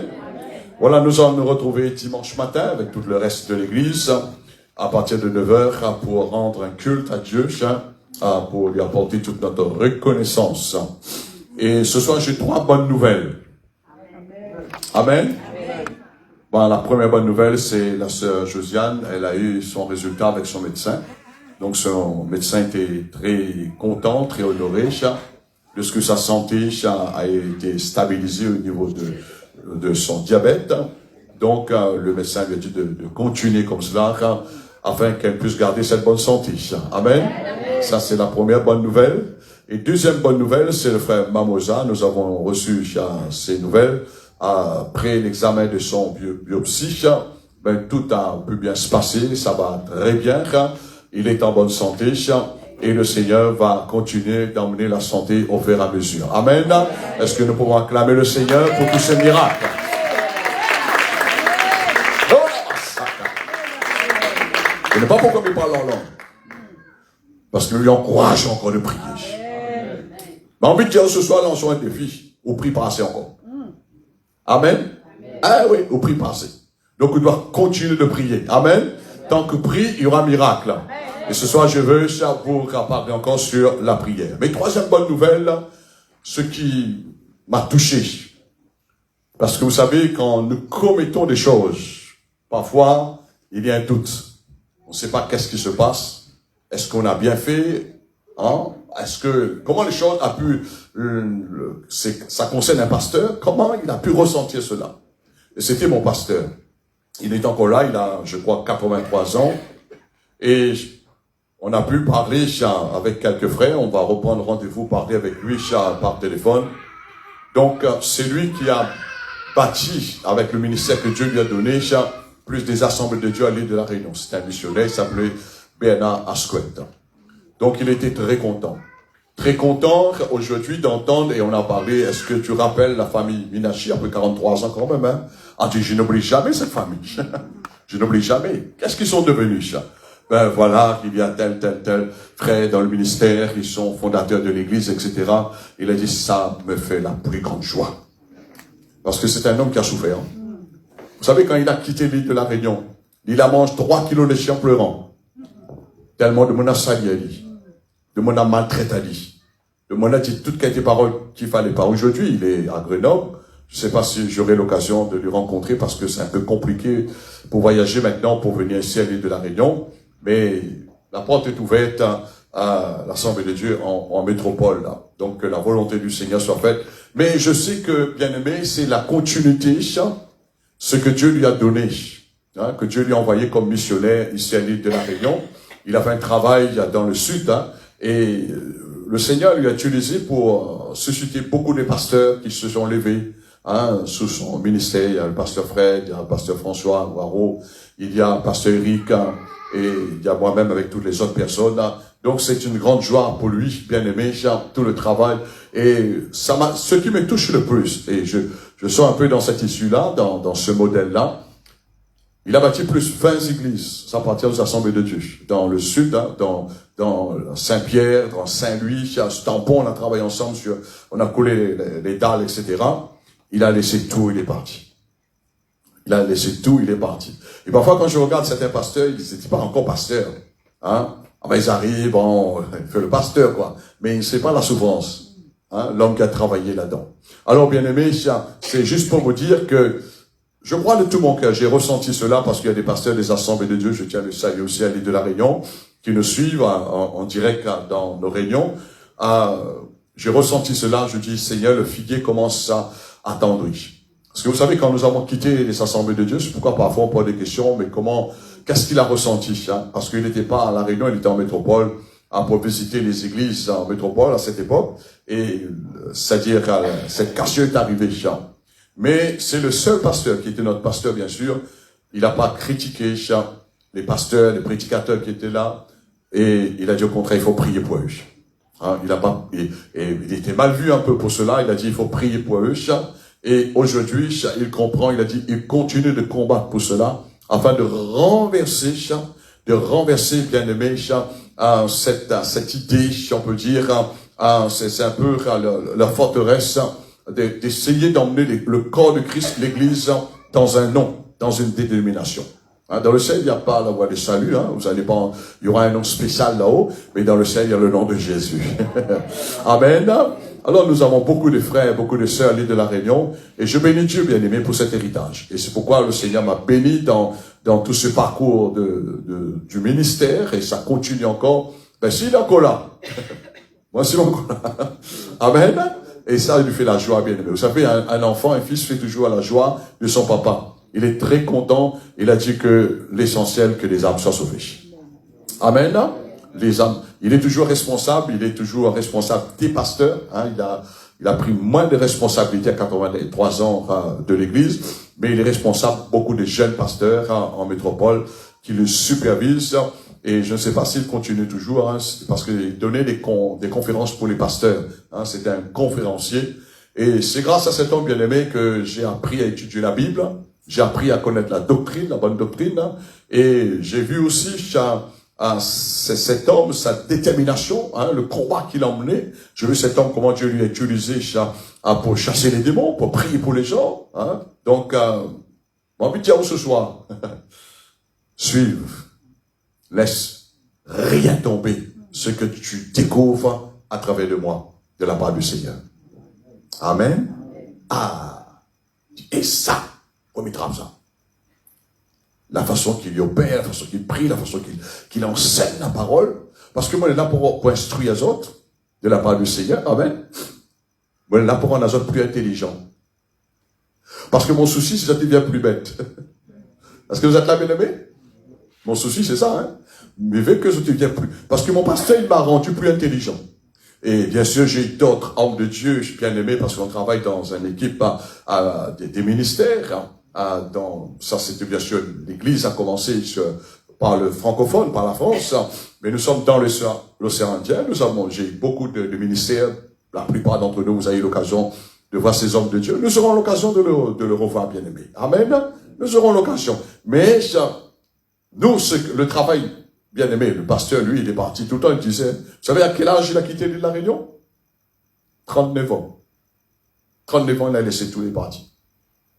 Voilà, nous allons nous retrouver dimanche matin avec tout le reste de l'église à partir de 9h pour rendre un culte à Dieu, pour lui apporter toute notre reconnaissance. Et ce soir, j'ai 3 bonnes nouvelles. Amen. Bon, la première bonne nouvelle, c'est la sœur Josiane. Elle a eu son résultat avec son médecin. Donc son médecin était très content, très honoré, de ce que sa santé a été stabilisée au niveau de son diabète. Donc le médecin lui a dit de continuer comme cela, afin qu'elle puisse garder cette bonne santé. Amen. Ça, c'est la première bonne nouvelle. Et deuxième bonne nouvelle, c'est le frère Mamosa. Nous avons reçu ces nouvelles après l'examen de son biopsie. Ben, tout a pu bien se passer, ça va très bien. Il est en bonne santé et le Seigneur va continuer d'emmener la santé au fur et à mesure. Amen. Est-ce que nous pouvons acclamer le Seigneur pour tous ces miracles? Je ne sais pas pourquoi il parle en langue. Parce que lui encourage encore de prier. Mais envie de dire ce soir, lançons un défi au prix passé encore. Amen. Ah oui, au prix passé. Donc il doit continuer de prier. Amen. Tant que prie, il y aura miracle. Et ce soir, je veux vous parler encore sur la prière. Mais troisième bonne nouvelle, ce qui m'a touché. Parce que vous savez, quand nous commettons des choses, parfois, il y a un doute. On ne sait pas qu'est-ce qui se passe. Est-ce qu'on a bien fait? Comment les choses a pu, ça concerne un pasteur, comment il a pu ressentir cela? Et c'était mon pasteur. Il est encore là, il a, je crois, 83 ans. Et on a pu parler avec quelques frères. On va reprendre rendez-vous, parler avec lui par téléphone. Donc, c'est lui qui a bâti, avec le ministère que Dieu lui a donné, plus des assemblées de Dieu à l'île de la Réunion. C'est un missionnaire, il s'appelait Bernard Asquet. Donc, il était très content. Très content aujourd'hui d'entendre, et on a parlé, est-ce que tu rappelles la famille Minachi, après 43 ans quand même, hein? Ah, dit, je n'oublie jamais cette famille. Je n'oublie jamais. Qu'est-ce qu'ils sont devenus, Ben voilà, il y a tel frère dans le ministère, ils sont fondateurs de l'église, etc. Il a dit, ça me fait la plus grande joie. Parce que c'est un homme qui a souffert. Vous savez, quand il a quitté l'île de la Réunion, il a mangé 3 kilos de chiens pleurants. Tellement de mon a sali à lui. De mon a maltraité à lui. De mon a dit toutes les paroles qu'il fallait pas. Aujourd'hui, il est à Grenoble. Je sais pas si j'aurai l'occasion de lui rencontrer parce que c'est un peu compliqué pour voyager maintenant, pour venir ici à l'île de la Réunion. Mais la porte est ouverte à l'Assemblée de Dieu en métropole, là. Donc, que la volonté du Seigneur soit faite. Mais je sais que, bien aimé, c'est la continuité, ce que Dieu lui a donné, hein, que Dieu lui a envoyé comme missionnaire ici à l'île de la Réunion. Il a fait un travail dans le sud, hein, et le Seigneur lui a utilisé pour susciter beaucoup de pasteurs qui se sont levés, hein, sous son ministère. Il y a le pasteur Fred, il y a le pasteur François Waro, il y a le pasteur Eric, hein, et il y a moi-même avec toutes les autres personnes. Hein. Donc c'est une grande joie pour lui, bien aimé, tout le travail. Et ce qui me touche le plus, et je sens un peu dans cette issue-là, dans ce modèle-là, il a bâti plus 20 églises, ça appartient aux assemblées de Dieu. Dans le sud, hein, dans Saint-Pierre, dans Saint-Louis, à Stampon, on a travaillé ensemble on a collé les dalles, etc. Il a laissé tout, il est parti. Il a laissé tout, il est parti. Et parfois, quand je regarde certains pasteurs, ils n'étaient pas encore pasteurs, hein. Ah ben, ils arrivent, bon, il fait le pasteur, quoi. Mais c'est pas la souffrance, hein, l'homme qui a travaillé là-dedans. Alors, bien aimé, c'est juste pour vous dire que je crois de tout mon cœur, j'ai ressenti cela parce qu'il y a des pasteurs des assemblées de Dieu, je tiens à le saluer aussi à l'île de la Réunion, qui nous suivent en direct dans nos réunions. J'ai ressenti cela, je dis, Seigneur, le figuier commence à tendrir. Parce que vous savez, quand nous avons quitté les assemblées de Dieu, c'est pourquoi parfois on pose des questions, mais qu'est-ce qu'il a ressenti, hein? Parce qu'il n'était pas à la Réunion, il était en métropole, pour visiter les églises en métropole à cette époque, et c'est-à-dire cette cassure est arrivée, mais c'est le seul pasteur qui était notre pasteur, bien sûr. Il n'a pas critiqué les pasteurs, les prédicateurs qui étaient là. Et il a dit au contraire, il faut prier pour eux. Hein, il était mal vu un peu pour cela. Il a dit, il faut prier pour eux. Et aujourd'hui, il comprend, il a dit, il continue de combattre pour cela, afin de renverser, bien aimé, cette idée, si on peut dire, c'est un peu la forteresse, d'essayer d'emmener le corps de Christ, l'Église, dans un nom, dans une détermination. Hein, dans le ciel, il n'y a pas la voie de salut. Hein, vous allez pas, il y aura un nom spécial là-haut, mais dans le ciel, il y a le nom de Jésus. Amen. Alors nous avons beaucoup de frères, beaucoup de sœurs à l'île de la Réunion, et je bénis Dieu, bien-aimé, pour cet héritage. Et c'est pourquoi le Seigneur m'a béni dans tout ce parcours du ministère, et ça continue encore. Ben, s'il est encore là, moi c'est encore là. Amen. Et ça, il lui fait la joie, bien-aimé. Vous savez, un enfant, un fils fait toujours la joie de son papa. Il est très content. Il a dit que l'essentiel, que les âmes soient sauvées. Amen. Les âmes. Il est toujours responsable des pasteurs. Hein. Il a pris moins de responsabilités à 83 ans de l'église, mais il est responsable beaucoup de jeunes pasteurs en métropole qui le supervisent. Et je ne sais pas s'il continue toujours, hein, parce qu'il donnait des conférences pour les pasteurs. Hein, c'était un conférencier. Et c'est grâce à cet homme bien-aimé que j'ai appris à étudier la Bible. J'ai appris à connaître la doctrine, la bonne doctrine. Et j'ai vu aussi cet homme, sa détermination, hein, le combat qu'il a emmené. J'ai vu cet homme, comment Dieu lui a utilisé pour chasser les démons, pour prier pour les gens. Hein. Donc, mon but dire ce soir, suive. Laisse rien tomber, ce que tu découvres à travers de moi, de la part du Seigneur. Amen. Ah, et ça, on mettra ça. La façon qu'il opère, la façon qu'il prie, la façon qu'il enseigne la parole. Parce que moi, je suis là pour instruire les autres, de la part du Seigneur. Amen. Moi, je suis là pour rendre les autres plus intelligents. Parce que mon souci, c'est que ça devient plus bête. Est-ce que vous êtes là, bien-aimé? Mon souci, c'est ça, hein. Mais vu que je ne deviens plus. Parce que mon pasteur, il m'a rendu plus intelligent. Et bien sûr, j'ai d'autres hommes de Dieu, je suis bien aimé parce qu'on travaille dans une équipe des ministères. Ça, c'était bien sûr, l'église a commencé par le francophone, par la France. Mais nous sommes dans l'océan Indien. J'ai beaucoup de ministères. La plupart d'entre nous, vous avez eu l'occasion de voir ces hommes de Dieu. Nous aurons l'occasion de le revoir, bien aimé. Amen. Nous aurons l'occasion. Mais, nous, le travail, bien aimé, le pasteur, lui, il est parti tout le temps, il disait, vous savez à quel âge il a quitté l'île de la Réunion? 39 ans. 39 ans, il a laissé tous les partis.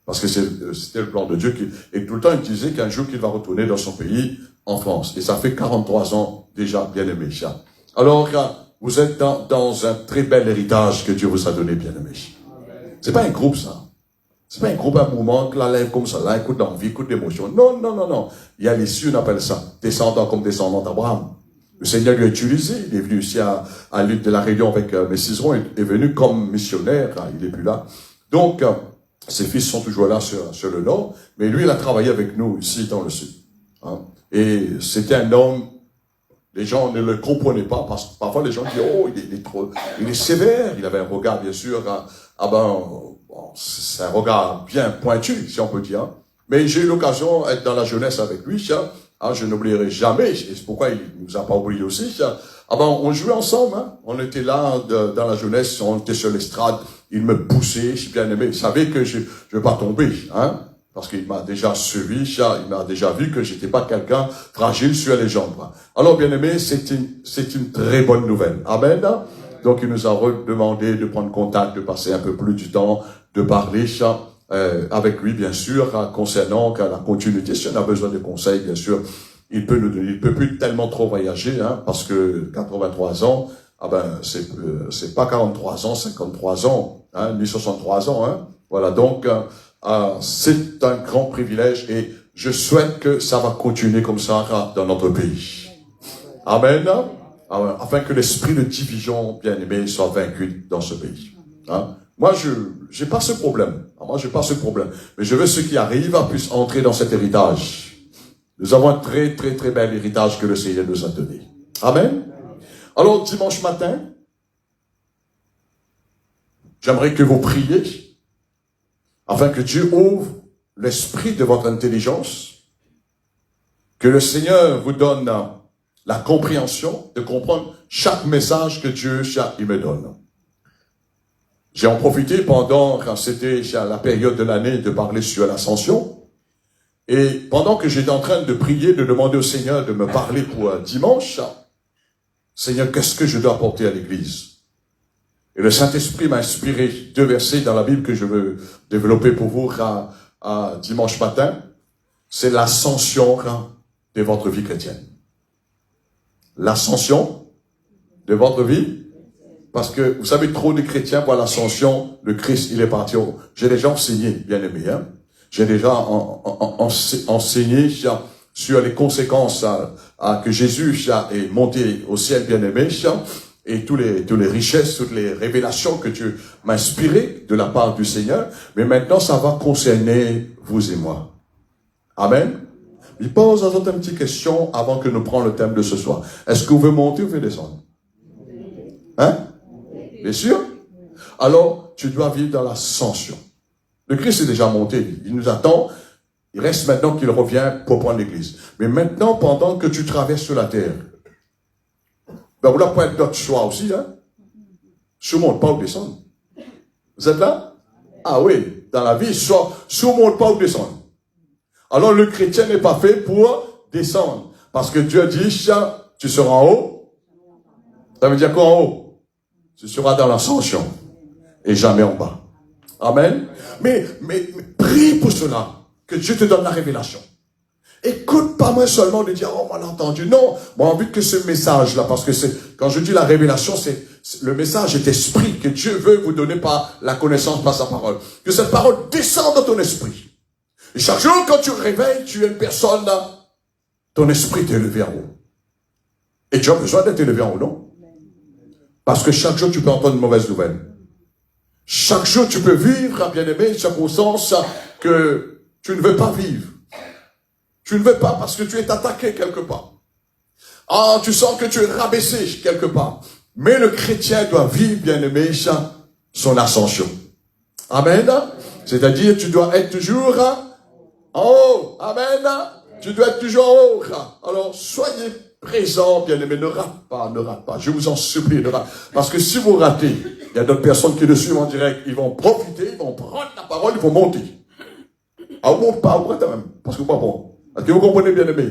Parce que c'était le plan de Dieu. Et tout le temps, il disait qu'un jour, qu'il va retourner dans son pays, en France. Et ça fait 43 ans déjà, bien aimé. Alors, vous êtes dans un très bel héritage que Dieu vous a donné, bien aimé. C'est pas un groupe, ça. C'est pas un groupe, un mouvement, que la lève comme ça, là, écoute d'envie, écoute d'émotion. Non, non, non, non. Il y a les cieux, on appelle ça, descendant comme descendant d'Abraham. Le Seigneur lui a utilisé. Il est venu ici à l'île de la Réunion avec Messiseron, il est venu comme missionnaire, hein, il est plus là. Donc, ses fils sont toujours là sur le nord, mais lui, il a travaillé avec nous ici dans le sud. Hein. Et c'était un homme, les gens ne le comprenaient pas, parce que parfois les gens disent, oh, il est sévère, il avait un regard, bien sûr, c'est un regard bien pointu, si on peut dire. Mais j'ai eu l'occasion d'être dans la jeunesse avec lui. Je n'oublierai jamais, et c'est pourquoi il nous a pas oublié aussi. On jouait ensemble. Hein. On était là dans la jeunesse, on était sur l'estrade. Il me poussait, je suis bien aimé. Il savait que je ne vais pas tomber, hein, parce qu'il m'a déjà suivi. Il m'a déjà vu que j'étais pas quelqu'un fragile sur les jambes. Alors, bien aimé, c'est une très bonne nouvelle. Amen. Donc, il nous a demandé de prendre contact, de passer un peu plus du temps, de parler avec lui, bien sûr, concernant la continuité. Si on a besoin de conseils, bien sûr, il peut plus tellement trop voyager, hein, parce que 83 ans, c'est pas 43 ans, 53 ans, hein, ni 63 ans, hein. Voilà, donc, c'est un grand privilège et je souhaite que ça va continuer comme ça dans notre pays. Amen. Afin que l'esprit de division, bien aimé, soit vaincu dans ce pays. Hein? Moi, j'ai pas ce problème. Mais je veux ceux qui arrivent puissent entrer dans cet héritage. Nous avons un très, très, très bel héritage que le Seigneur nous a donné. Amen. Alors, dimanche matin, j'aimerais que vous priez afin que Dieu ouvre l'esprit de votre intelligence, que le Seigneur vous donne la compréhension de comprendre chaque message que Dieu il me donne. J'ai en profité quand c'était la période de l'année de parler sur l'ascension. Et pendant que j'étais en train de prier, de demander au Seigneur de me parler pour dimanche, Seigneur, qu'est-ce que je dois apporter à l'église? Et le Saint-Esprit m'a inspiré 2 versets dans la Bible que je veux développer pour vous à dimanche matin. C'est l'ascension de votre vie chrétienne. L'ascension de votre vie Parce que, vous savez, trop de chrétiens voient l'ascension, le Christ, il est parti. J'ai déjà enseigné, bien aimé, hein. J'ai déjà enseigné sur les conséquences que Jésus est monté au ciel, bien aimé, et toutes les richesses, toutes les révélations que Dieu m'a inspirées de la part du Seigneur. Mais maintenant, ça va concerner vous et moi. Amen. Il pose une petite question avant que nous prenions le thème de ce soir. Est-ce que vous voulez monter ou vous voulez descendre? Hein? Bien sûr. Alors, tu dois vivre dans l'ascension. Le Christ est déjà monté. Il nous attend. Il reste maintenant qu'il revient pour prendre l'église. Mais maintenant, pendant que tu traverses la terre, ben vous n'avez pas d'autre choix aussi, hein? Sur monte pas ou descendre. Vous êtes là? Ah oui. Dans la vie, soit sur monte pas ou descendre. Alors, le chrétien n'est pas fait pour descendre. Parce que Dieu dit, tu seras en haut. Ça veut dire quoi en haut? Tu seras dans l'ascension. Et jamais en bas. Amen. Mais prie pour cela. Que Dieu te donne la révélation. Écoute pas moi seulement de dire, oh, on l'a entendu. Non, moi, envie que ce message-là, parce que quand je dis la révélation, le message est esprit, que Dieu veut vous donner par la connaissance, par sa parole. Que cette parole descende dans ton esprit. Et chaque jour, quand tu réveilles, tu es une personne, ton esprit t'est élevé en haut. Et tu as besoin d'être élevé en haut, non? Parce que chaque jour, tu peux entendre une mauvaise nouvelle. Chaque jour, tu peux vivre, bien-aimé, une circonstance que tu ne veux pas vivre. Tu ne veux pas parce que tu es attaqué quelque part. Ah, tu sens que tu es rabaissé quelque part. Mais le chrétien doit vivre, bien-aimé, son ascension. Amen. C'est-à-dire, tu dois être toujours en haut. Amen. Tu dois être toujours en haut. Alors, soyez présents, bien-aimé. Ne rate pas, ne rate pas. Je vous en supplie, ne rate pas. Parce que si vous ratez, il y a d'autres personnes qui le suivent en direct. Ils vont profiter, ils vont prendre la parole, ils vont monter. Ah, on monte pas, on monte quand même. Parce que pas bon. Est-ce que vous comprenez, bien-aimé?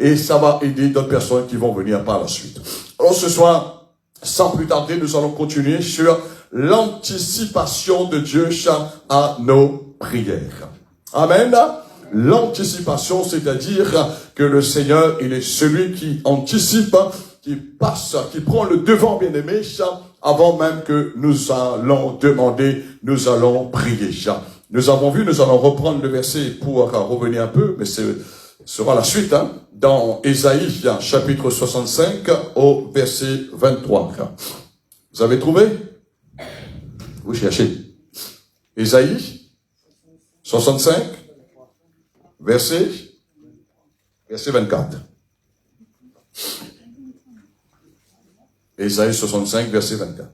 Et ça va aider d'autres personnes qui vont venir par la suite. Alors, ce soir, sans plus tarder, nous allons continuer sur l'anticipation de Dieu à nos prières. Amen. L'anticipation, c'est-à-dire que le Seigneur, il est celui qui anticipe, qui passe, qui prend le devant, bien-aimé, avant même que nous allons demander, nous allons prier. Nous avons vu, nous allons reprendre le verset pour revenir un peu, mais ce sera la suite, dans Ésaïe, chapitre 65, au verset 23. Vous avez trouvé? Vous cherchez. Ésaïe 65, verset 24. Ésaïe 65, verset 24.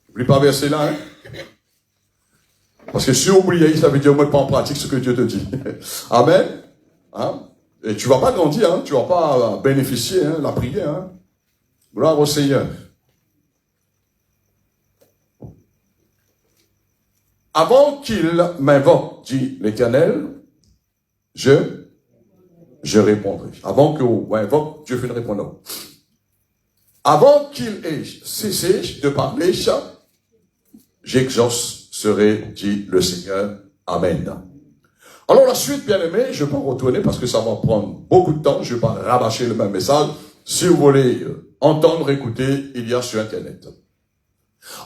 N'oublie pas verset là, hein? Parce que si on oublie, ça veut dire mettre pas en pratique ce que Dieu te dit. Amen. Hein? Et tu vas pas grandir, hein? Tu vas pas bénéficier, hein, la prière. Hein? Gloire au Seigneur. Avant qu'il m'invoque, dit l'Éternel, je répondrai. Avant qu'on m'invoque, Dieu fait répondre. Avant qu'il ait cessé de parler, j'exaucerai, dit le Seigneur. Amen. Alors la suite, bien aimé, je vais pas retourner parce que ça va prendre beaucoup de temps. Je vais pas rabâcher le même message. Si vous voulez entendre, écouter, il y a sur Internet.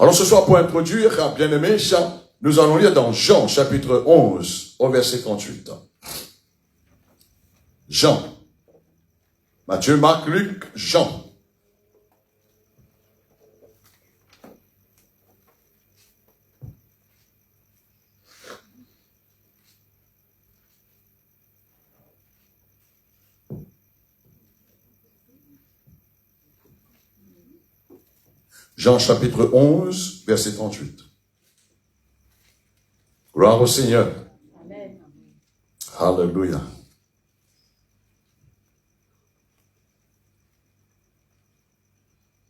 Alors ce soir, pour introduire, bien aimé, nous allons lire dans Jean, chapitre 11, au verset 38. Jean. Matthieu, Marc, Luc, Jean. Jean chapitre 11, verset 38. Gloire au Seigneur. Amen. Alléluia.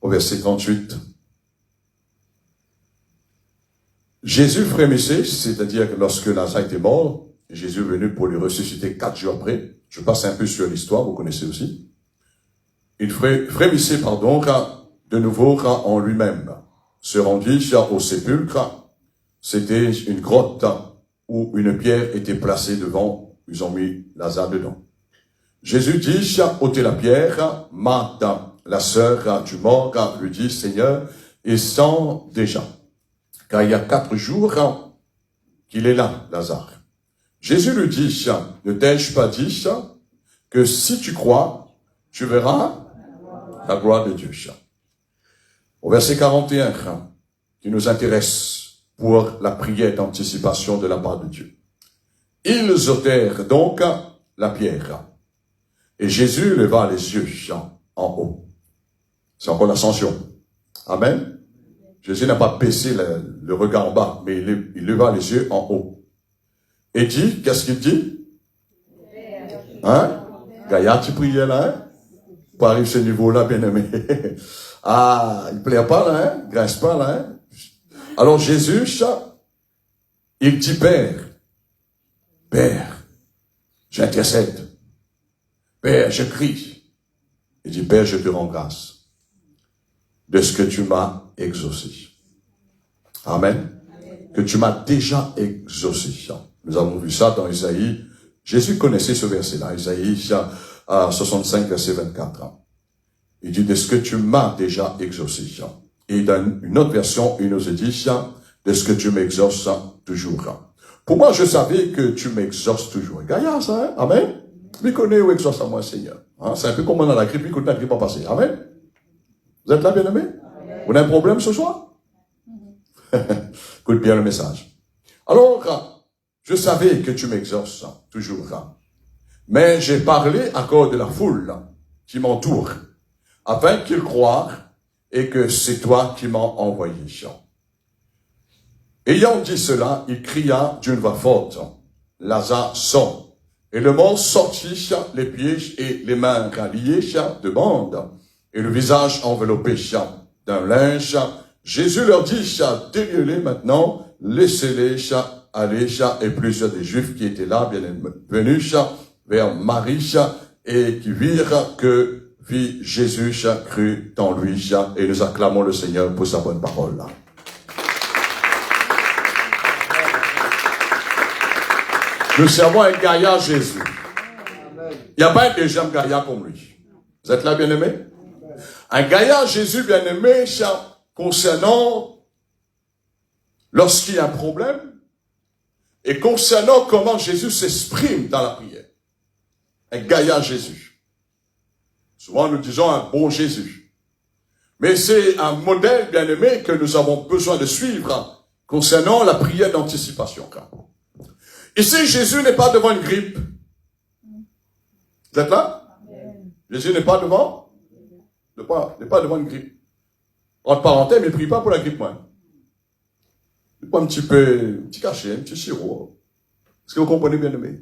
Au verset 38. Jésus frémissait, c'est-à-dire que lorsque Lazare était mort, Jésus est venu pour le ressusciter 4 jours après. Je passe un peu sur l'histoire, vous connaissez aussi. Il frémissait, de nouveau en lui-même. Se rendit au sépulcre. C'était une grotte où une pierre était placée devant. Ils ont mis Lazare dedans. Jésus dit, ôtez la pierre. Marthe la sœur du mort lui dit, Seigneur, il sent déjà, car il y a 4 jours qu'il est là, Lazare. Jésus lui dit, ne t'ai-je pas dit que si tu crois, tu verras la gloire de Dieu. Au verset 41, qui nous intéresse pour la prière d'anticipation de la part de Dieu. Ils ôtèrent donc la pierre. Et Jésus leva les yeux en haut. C'est encore l'ascension. Amen. Jésus n'a pas baissé le regard en bas, mais il leva les yeux en haut. Et dit, qu'est-ce qu'il dit? Hein? Gaïa, tu priais là, hein? Pour arriver à ce niveau-là, bien-aimé. Ah, il ne plaît pas là, hein? Il grince pas là, hein? Alors Jésus, il dit, Père, j'intercède. Père, je crie. Il dit, Père, je te rends grâce de ce que tu m'as exaucé. Amen. Que tu m'as déjà exaucé. Nous avons vu ça dans Isaïe. Jésus connaissait ce verset-là, Isaïe 65, verset 24. Il dit, de ce que tu m'as déjà exaucé. Et dans une autre version, il nous dit, de ce que tu m'exauces toujours. Pour moi, je savais que tu m'exauces toujours. Gaïa, ça, hein? Amen. Mais connais où exauce à moi, Seigneur. Hein? C'est un peu comme on a la grippe, écoute la grippe pas passer. Amen. Vous êtes là, bien-aimés? Vous avez un problème ce soir? Écoute bien le message. Alors, je savais que tu m'exauces toujours. Mais j'ai parlé à cause de la foule qui m'entoure, afin qu'ils croient et que c'est toi qui m'as envoyé. Ayant dit cela, il cria d'une voix forte, Lazare sort. Et le mort sortit, les pieds et les mains liés de bandes, et le visage enveloppé d'un linge. Jésus leur dit, déliez-les maintenant, laissez-les aller, et plusieurs des Juifs qui étaient là, bien venus vers Marie, et qui virent que fit Jésus, crut en lui, et nous acclamons le Seigneur pour sa bonne parole. Nous servons un gaillard Jésus. Il n'y a pas un deuxième gaillard comme lui. Vous êtes là, bien-aimés? Un gaillard Jésus, bien-aimé, concernant lorsqu'il y a un problème, et concernant comment Jésus s'exprime dans la prière. Un gaillard Jésus. Souvent, nous disons un bon Jésus. Mais c'est un modèle, bien-aimé, que nous avons besoin de suivre concernant la prière d'anticipation. Ici, Jésus n'est pas devant une grippe. Vous êtes là? Jésus n'est pas devant? N'est pas devant une grippe. Entre parenthèses, mais ne prie pas pour la grippe, moi. Pas un petit cachet, un petit sirop. Est-ce que vous comprenez, bien aimé?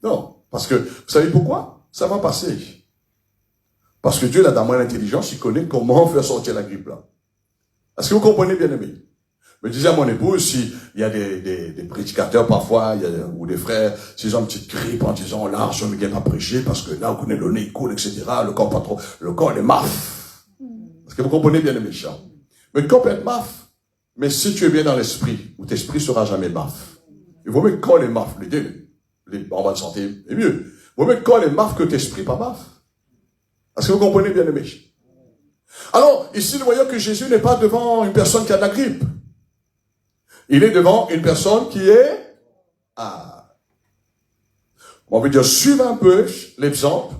Non. Parce que, vous savez pourquoi? Ça va passer. Parce que Dieu, là, dans mon intelligence, il connaît comment faire sortir la grippe, là. Est-ce que vous comprenez, bien aimé? Je me disais à mon épouse, s'il y a des prédicateurs parfois, ou des frères, s'ils ont une petite grippe en disant, là, je ne viens pas prêcher parce que là, vous connaissez le nez, il coule, etc. Le corps pas trop, le corps est maf. Est-ce que vous comprenez bien les méchants? Mais le corps peut être maf. Mais si tu es bien dans l'esprit, où ton esprit sera jamais maf. Il vaut mieux que le corps est maf. En bonne santé est mieux. Il vaut mieux que le corps est maf que ton esprit pas maf. Est-ce que vous comprenez bien les méchants? Alors, ici, nous voyons que Jésus n'est pas devant une personne qui a de la grippe. Il est devant une personne qui est... On veut dire, suivez un peu l'exemple,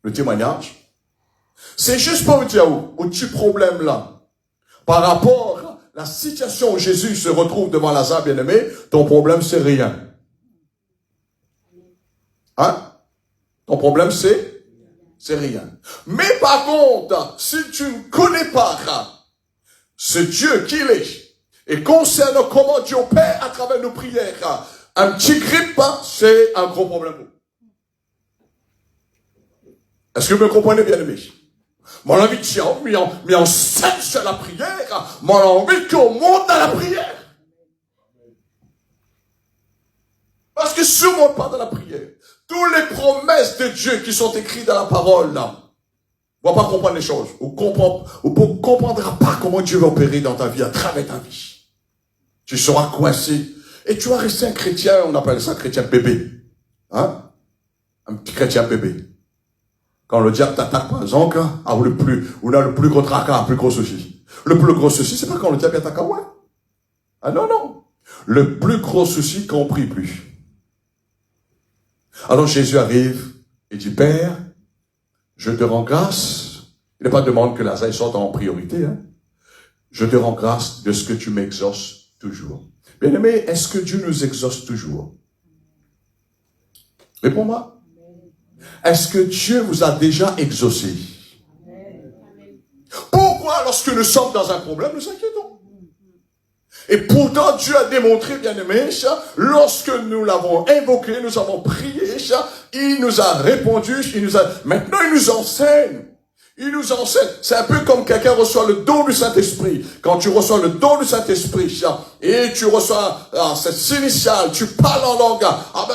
le témoignage. C'est juste pour vous dire où petit problème là. Par rapport à la situation où Jésus se retrouve devant Lazare, bien-aimé, ton problème c'est rien. Hein? Ton problème c'est rien. Mais par contre, si tu ne connais pas ce Dieu qu'il est, et concernant comment Dieu opère à travers nos prières, un petit grippe, c'est un gros problème. Est-ce que vous me comprenez bien, aimé? Mon envie de dire, mais on scène sur la prière, mon envie qu'on monte dans la prière. Parce que si on ne monte pas dans la prière, toutes les promesses de Dieu qui sont écrites dans la parole, là, on ne va pas comprendre les choses. On ne comprendra pas comment Dieu va opérer dans ta vie, à travers ta vie. Tu seras coincé. Et tu vas rester un chrétien, on appelle ça chrétien bébé. Hein? Un petit chrétien bébé. Quand le diable t'attaque, par exemple, on a le plus gros tracas, le plus gros souci. Le plus gros souci, c'est pas quand le diable attaque, ouais. Ah non, non. Le plus gros souci, qu'on prie plus. Alors Jésus arrive et dit, Père, je te rends grâce. Il n'est pas demande que Lazare sorte en priorité, hein. Je te rends grâce de ce que tu m'exauces toujours. Bien-aimé, est-ce que Dieu nous exauce toujours? Réponds-moi. Est-ce que Dieu vous a déjà exaucé? Pourquoi, lorsque nous sommes dans un problème, nous inquiétons? Et pourtant, Dieu a démontré, bien-aimé, lorsque nous l'avons invoqué, nous avons prié, il nous a répondu, maintenant il nous enseigne. Il nous enseigne. C'est un peu comme quelqu'un reçoit le don du Saint-Esprit. Quand tu reçois le don du Saint-Esprit, et tu reçois cette initiale, tu parles en langue,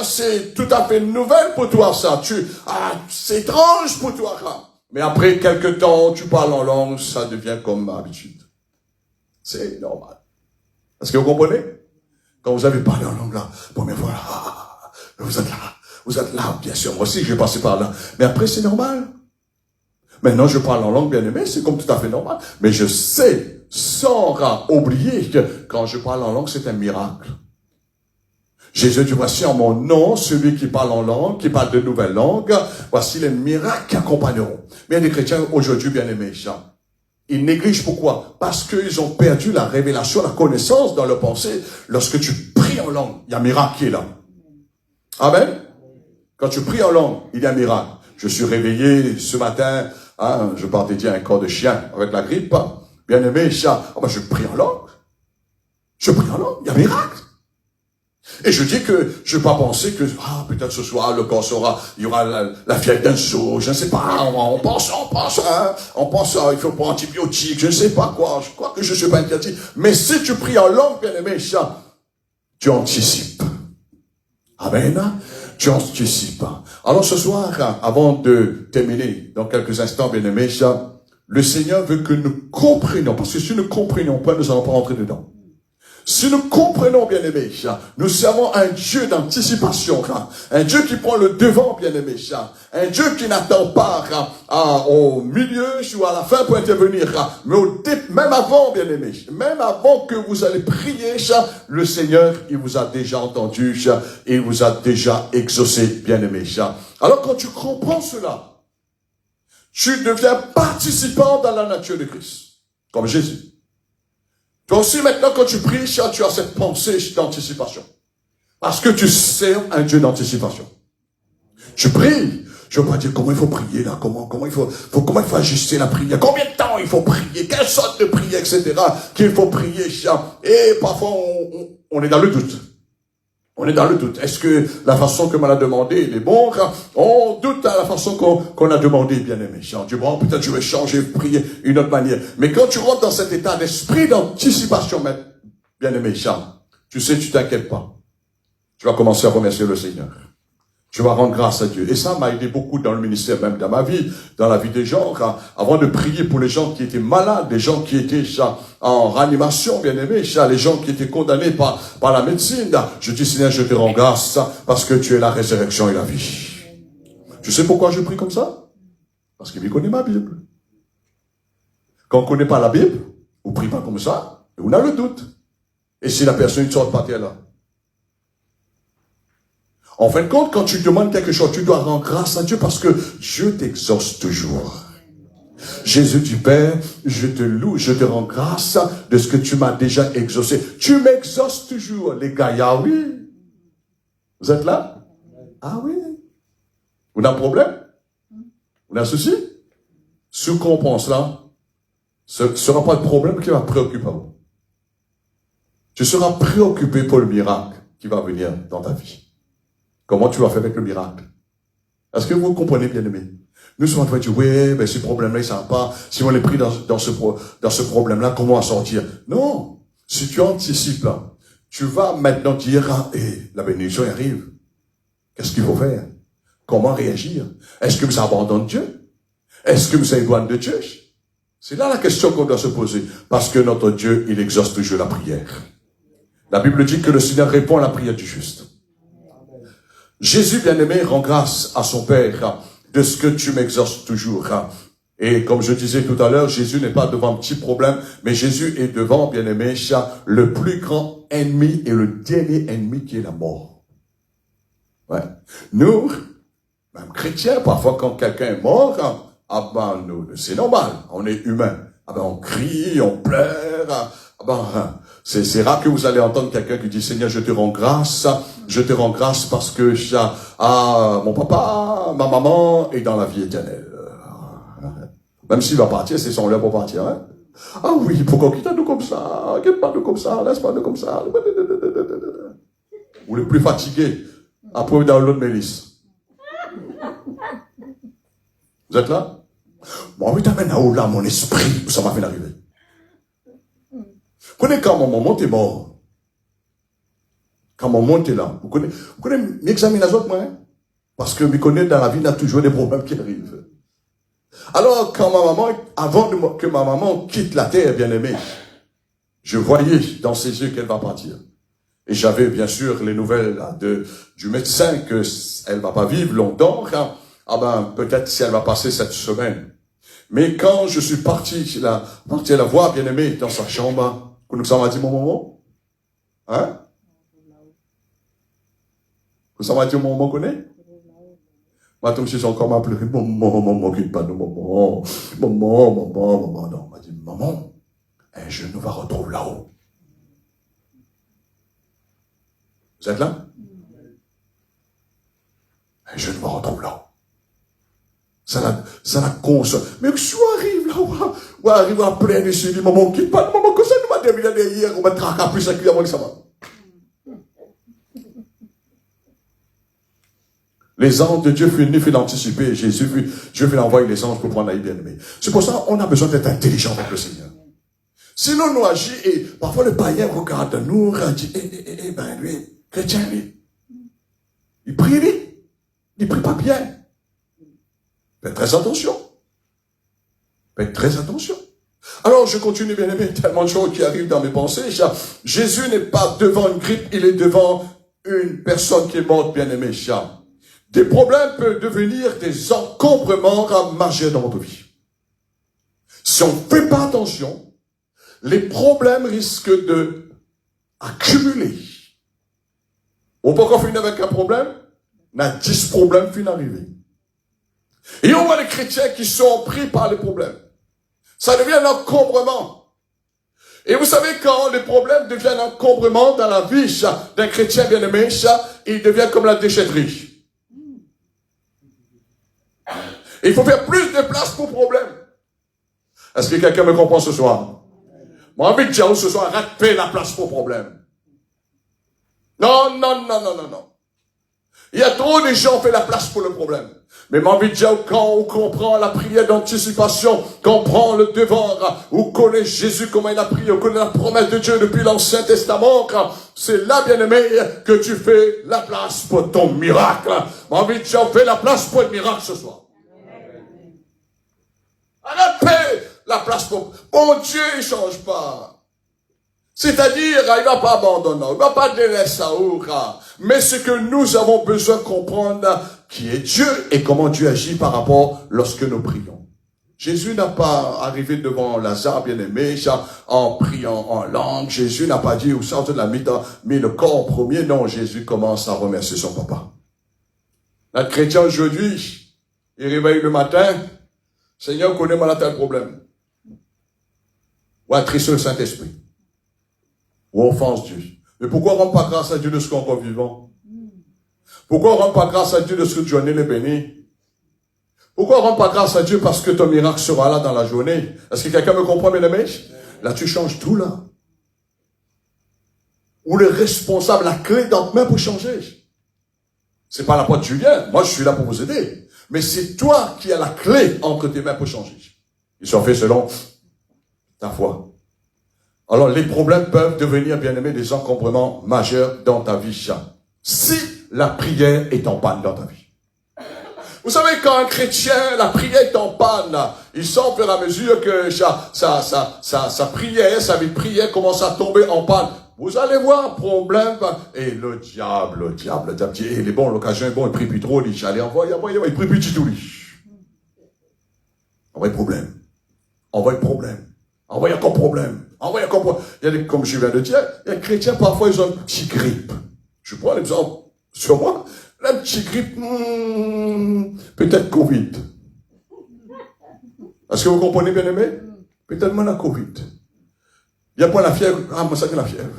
c'est tout à fait nouvelle pour toi, ça. C'est étrange pour toi, là. Mais après quelques temps, tu parles en langue, ça devient comme habitude. C'est normal. Est-ce que vous comprenez? Quand vous avez parlé en langue, là, première fois, vous êtes là, bien sûr. Moi aussi, je vais passer par là. Mais après, c'est normal. Maintenant, je parle en langue, bien aimé, c'est comme tout à fait normal. Mais je sais, sans oublier que quand je parle en langue, c'est un miracle. Jésus dit, voici en mon nom, celui qui parle en langue, qui parle de nouvelles langues, voici les miracles qui accompagneront. Bien des chrétiens, aujourd'hui, bien aimés, ils négligent pourquoi? Parce qu'ils ont perdu la révélation, la connaissance dans leur pensée. Lorsque tu pries en langue, il y a un miracle qui est là. Amen. Quand tu pries en langue, il y a un miracle. Je suis réveillé ce matin, je partais dire un corps de chien avec la grippe. Bien aimé, je prie en langue. Je prie en langue, il y a un miracle. Et je dis que je ne vais pas penser que, peut-être ce soir, le corps il y aura la fièvre d'un saut, je ne sais pas, on pense, il faut prendre antibiotiques, je ne sais pas quoi, je crois que je ne suis pas interdit. Mais si tu pries en langue, bien aimé, tu anticipes. Amen. Tu anticipes. Alors ce soir, avant de terminer, dans quelques instants, bien aimé, le Seigneur veut que nous comprenions, parce que si nous ne comprenions pas, nous n'allons pas rentrer dedans. Si nous comprenons, bien-aimés, nous servons un Dieu d'anticipation, un Dieu qui prend le devant, bien-aimés, un Dieu qui n'attend pas au milieu ou à la fin pour intervenir, mais même avant, bien-aimés, même avant que vous allez prier, le Seigneur, il vous a déjà entendu, il vous a déjà exaucé, bien-aimés. Alors quand tu comprends cela, tu deviens participant dans la nature de Christ, comme Jésus. Toi aussi, maintenant, quand tu pries, tu as cette pensée d'anticipation. Parce que tu sers un Dieu d'anticipation. Tu pries. Je ne veux pas dire comment il faut prier, là, comment il faut ajuster la prière, combien de temps il faut prier, quelle sorte de prière, etc., qu'il faut prier. Et parfois, on est dans le doute. On est dans le doute. Est-ce que la façon que m'on a demandé, il est bon? On doute à la façon qu'on a demandé, bien aimé. On dit, bon, peut-être je vais changer, prier une autre manière. Mais quand tu rentres dans cet état d'esprit d'anticipation, bien aimé, tu sais, tu t'inquiètes pas. Tu vas commencer à remercier le Seigneur. Tu vas rendre grâce à Dieu. Et ça m'a aidé beaucoup dans le ministère, même dans ma vie, dans la vie des gens. Avant de prier pour les gens qui étaient malades, les gens qui étaient en réanimation, bien aimé, les gens qui étaient condamnés par la médecine, je dis, Seigneur, je te rends grâce parce que tu es la résurrection et la vie. Tu sais pourquoi je prie comme ça? Parce qu'il connaît ma Bible. Quand on ne connaît pas la Bible, on ne prie pas comme ça, et on a le doute. Et si la personne sort de terre là? En fin de compte, quand tu demandes quelque chose, tu dois rendre grâce à Dieu parce que Dieu t'exauce toujours. Jésus dit, Père, je te loue, je te rends grâce de ce que tu m'as déjà exaucé. Tu m'exauces toujours, les gars. Ah oui. Vous êtes là? Ah oui. Vous avez un problème? Vous avez un souci? Ce qu'on pense là, ce ne sera pas le problème qui va préoccuper vous. Tu seras préoccupé pour le miracle qui va venir dans ta vie. Comment tu vas faire avec le miracle? Est-ce que vous comprenez, bien aimé? Nous sommes en train de dire, oui, mais ce problème-là, il ne sert pas. Si on est pris dans ce problème-là, comment en sortir? Non. Si tu anticipes, là, tu vas maintenant dire, la bénédiction arrive. Qu'est-ce qu'il faut faire? Comment réagir? Est-ce que vous abandonnez Dieu? Est-ce que vous éloignez de Dieu? C'est là la question qu'on doit se poser. Parce que notre Dieu, il exauce toujours la prière. La Bible dit que le Seigneur répond à la prière du juste. Jésus, bien-aimé, rend grâce à son Père de ce que tu m'exauces toujours. Et comme je disais tout à l'heure, Jésus n'est pas devant un petit problème, mais Jésus est devant, bien-aimé, le plus grand ennemi et le dernier ennemi qui est la mort. Ouais. Nous, même chrétiens, parfois quand quelqu'un est mort, nous, c'est normal, on est humain. On crie, on pleure. C'est rare que vous allez entendre quelqu'un qui dit, Seigneur, je te rends grâce parce que mon papa, ma maman est dans la vie éternelle. Même s'il va partir, c'est son lieu pour partir. Hein? Ah oui, pourquoi quitte-nous comme ça? Quitte pas nous comme ça, laisse pas nous comme ça. Ou les plus fatigués, après dans l'autre Mélisse. Vous êtes là? Moi, oui, t'amènes là, mon esprit, ça m'a fait arriver. Vous connaissez quand mon maman est mort? Quand mon maman est là, vous connaissez m'examiner les autres, moi, hein? Parce que je connais dans la vie, il y a toujours des problèmes qui arrivent. Alors, quand ma maman, avant que ma maman quitte la terre, bien-aimée, je voyais dans ses yeux qu'elle va partir. Et j'avais, bien sûr, les nouvelles du médecin qu'elle va pas vivre longtemps. Peut-être si elle va passer cette semaine. Mais quand je suis parti la voir, bien-aimée, dans sa chambre, vous nous avez dit mon maman? Hein? Vous avez dit mon maman connaît? Maintenant, je suis encore m'a pleuré, maman, quitte pas de maman, non. M'a dit, maman, un genou va retrouver là-haut. Vous êtes là? Un genou va retrouver là-haut. Ça la console. Mais que je arrive là, ou arrive à plein ici, dit, maman, quitte pas de maman, que ça nous m'a déminé hier, on m'a traqué plus à cuire avant que ça va. Les anges de Dieu furent venus l'anticiper. Dieu fait envoyer les anges pour prendre la bien-aimé. C'est pour ça qu'on a besoin d'être intelligent avec le Seigneur. Sinon, nous agissons et parfois le païen regarde nous, dit, lui, chrétien, lui. Il prie, lui. Il prie pas bien. Faites très attention. Faites très attention. Alors, je continue, bien-aimé, tellement de choses qui arrivent dans mes pensées. Jésus n'est pas devant une grippe, il est devant une personne qui est morte, bien-aimé. Des problèmes peuvent devenir des encombrements majeurs dans votre vie. Si on ne fait pas attention, les problèmes risquent de accumuler. On peut encore finir avec un problème, on a 10 problèmes finissent d'arriver. Et on voit les chrétiens qui sont pris par les problèmes. Ça devient un encombrement. Et vous savez, quand les problèmes deviennent un encombrement dans la vie d'un chrétien bien-aimé, il devient comme la déchetterie. Il faut faire plus de place pour problème. Est-ce que quelqu'un me comprend ce soir? Moi, envie de dire ce soir, arrête la place pour problème. Non. Il y a trop de gens qui font la place pour le problème. Mais moi, envie de dire, quand on comprend la prière d'anticipation, quand on prend le devant, on connaît Jésus, comment il a prié, on connaît la promesse de Dieu depuis l'Ancien Testament, c'est là, bien-aimé, que tu fais la place pour ton miracle. Moi, envie de dire, fais la place pour le miracle ce soir. Arrête la place pour... Bon Dieu, il ne change pas. C'est-à-dire, il ne va pas abandonner, il ne va pas délaisser ça. Mais ce que nous avons besoin de comprendre, qui est Dieu et comment Dieu agit par rapport lorsque nous prions. Jésus n'a pas arrivé devant Lazare, bien-aimé, en priant en langue. Jésus n'a pas dit, au centre de la mis le corps en premier. Non, Jésus commence à remercier son papa. Notre chrétien aujourd'hui, il réveille le matin, Seigneur, connais-moi là tel problème. Ou attrister le Saint-Esprit. Ou offense Dieu. Mais pourquoi on ne rend pas grâce à Dieu de ce qu'on est encore vivant? Pourquoi on ne rend pas grâce à Dieu de ce que tu en es béni? Pourquoi on ne rend pas grâce à Dieu parce que ton miracle sera là dans la journée? Est-ce que quelqu'un me comprend, bien aimé? Là, tu changes tout, là. Ou le responsable, la clé dans ta main pour changer. C'est pas la porte de Julien. Moi, je suis là pour vous aider. Mais c'est toi qui as la clé entre tes mains pour changer. Ils sont faits selon ta foi. Alors, les problèmes peuvent devenir, bien aimé, des encombrements majeurs dans ta vie. Si la prière est en panne dans ta vie. Vous savez, quand un chrétien, la prière est en panne, il sent au fur et à mesure que sa prière, sa vie de prière commence à tomber en panne. Vous allez voir, problème, et le diable dit, il est bon, l'occasion est bon, il prie plus trop, il dit, allez, envoie, il prie plus du tout, lui. Envoie problème. Envoie problème. Envoie encore problème. Envoie encore problème. Il y a des, comme je viens de dire, il y a des chrétiens, parfois, ils ont une petite grippe. Je prends l'exemple sur moi. La petite grippe, peut-être Covid. Est-ce que vous comprenez, bien aimé? Peut-être moi la Covid. Il n'y a pas la fièvre. Ah, moi, ça que la fièvre.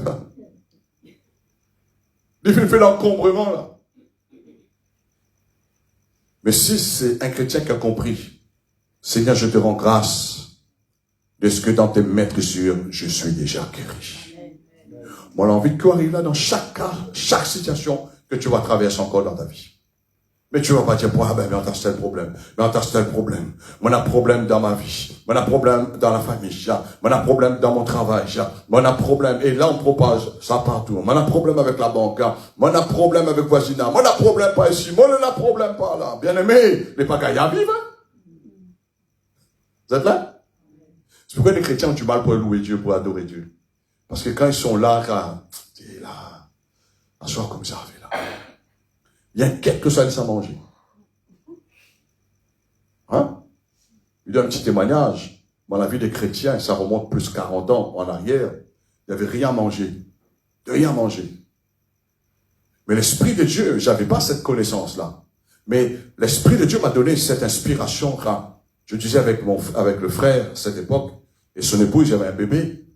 Il fait l'encombrement, là. Mais si c'est un chrétien qui a compris, Seigneur, je te rends grâce de ce que dans tes maîtresures, je suis déjà guéri. Moi, l'envie de quoi arrive là dans chaque cas, chaque situation que tu vas traverser encore dans ta vie. Mais tu vas pas dire, mais on a tel problème, mais on a tel problème. Moi, on a problème dans ma vie. Moi, on a problème dans la famille. Moi, on a problème dans mon travail. Moi, on a problème. Et là, on propose ça partout. Moi, on a problème avec la banque. Moi, on a problème avec le voisinage. Moi, on a problème par ici. Moi, on a problème par là. Bien aimé, les pagailles à vivre. Vous êtes là? C'est pourquoi les chrétiens ont du mal pour louer Dieu, pour adorer Dieu. Parce que quand ils sont là, t'es là, un soir comme ça, là. Il y a quelque chose à manger. Hein? Il y a un petit témoignage. Dans la vie des chrétiens, ça remonte plus 40 ans en arrière. Il n'y avait rien à manger. Rien à manger. Mais l'Esprit de Dieu, j'avais pas cette connaissance-là. Mais l'Esprit de Dieu m'a donné cette inspiration. Je disais avec le frère, à cette époque, et son épouse, j'avais un bébé.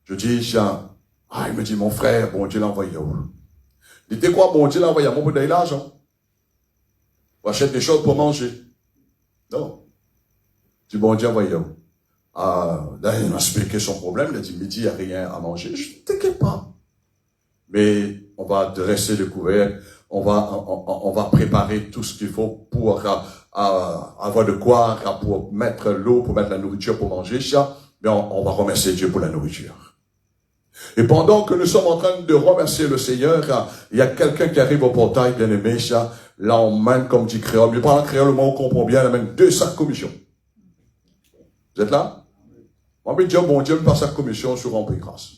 Je dis, il me dit, mon frère, bon Dieu l'a envoyé où? Il dit quoi, bon Dieu l'a envoyé à mon bout de l'argent. On achète des choses pour manger. Non. Je dis, bon Dieu l'a envoyé où? Là, il m'a expliqué son problème. Il a dit, midi, il n'y a rien à manger. Je ne t'inquiète pas. Mais on va dresser le couvert. On va préparer tout ce qu'il faut pour avoir de quoi, pour mettre l'eau, pour mettre la nourriture pour manger. Mais on va remercier Dieu pour la nourriture. Et pendant que nous sommes en train de remercier le Seigneur, il y a quelqu'un qui arrive au portail, bien aimé, là on mène, comme dit créole, mais pas en créole, on comprend bien, on mène 2 sacs commission. Vous êtes là? On va dire, bon Dieu, me passe sa commission sur rempli grâce.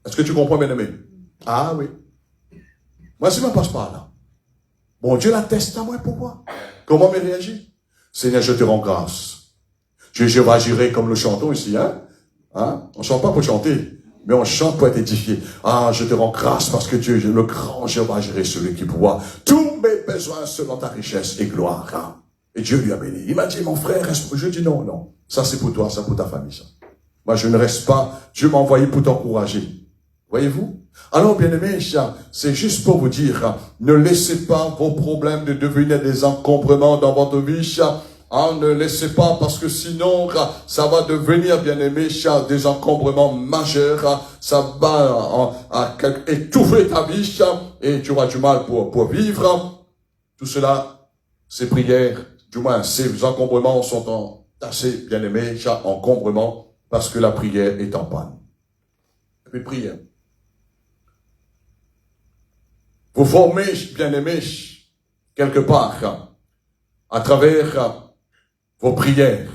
Est-ce que tu comprends, bien aimé? Ah oui. Moi, si je ne passe pas là. Bon Dieu l'atteste à moi, pourquoi? Comment me réagir? Seigneur, je te rends grâce. Je vais agir comme le chanton ici, hein? On ne chante pas pour chanter, mais on chante pour être édifié. Je te rends grâce parce que Dieu, le grand Jéhovah, gérer celui qui pourvoit tous mes besoins selon ta richesse et gloire. Et Dieu lui a béni. Il m'a dit, mon frère, je dis non. Ça c'est pour toi, ça pour ta famille, ça. Moi, je ne reste pas. Dieu m'a envoyé pour t'encourager. Voyez-vous? Alors, bien aimé, c'est juste pour vous dire, ne laissez pas vos problèmes de devenir des encombrements dans votre vie, ne laissez pas, parce que sinon, ça va devenir, bien aimé, des encombrements majeurs. Ça va étouffer ta vie, et tu auras du mal pour vivre. Tout cela, ces prières, du moins, ces encombrements sont assez, bien aimé, encombrements, parce que la prière est en panne. Et puis, prière. Vous formez, bien aimé, quelque part, à travers vos prières.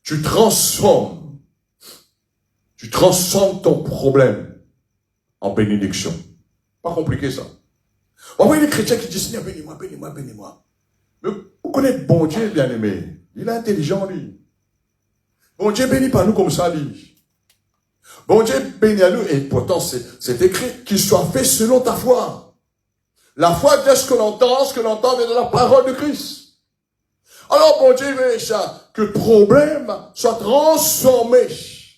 Tu transformes ton problème en bénédiction. Pas compliqué ça. On voit les chrétiens qui disent, Seigneur, bénis-moi, bénis-moi, bénis-moi. Mais vous connaissez bon Dieu, bien aimé. Il est intelligent, lui. Bon Dieu bénit pas nous comme ça, lui. Bon Dieu bénit à nous, et pourtant c'est écrit qu'il soit fait selon ta foi. La foi de ce que l'on entend vient de la parole de Christ. Alors, bon Dieu, que le problème soit transformé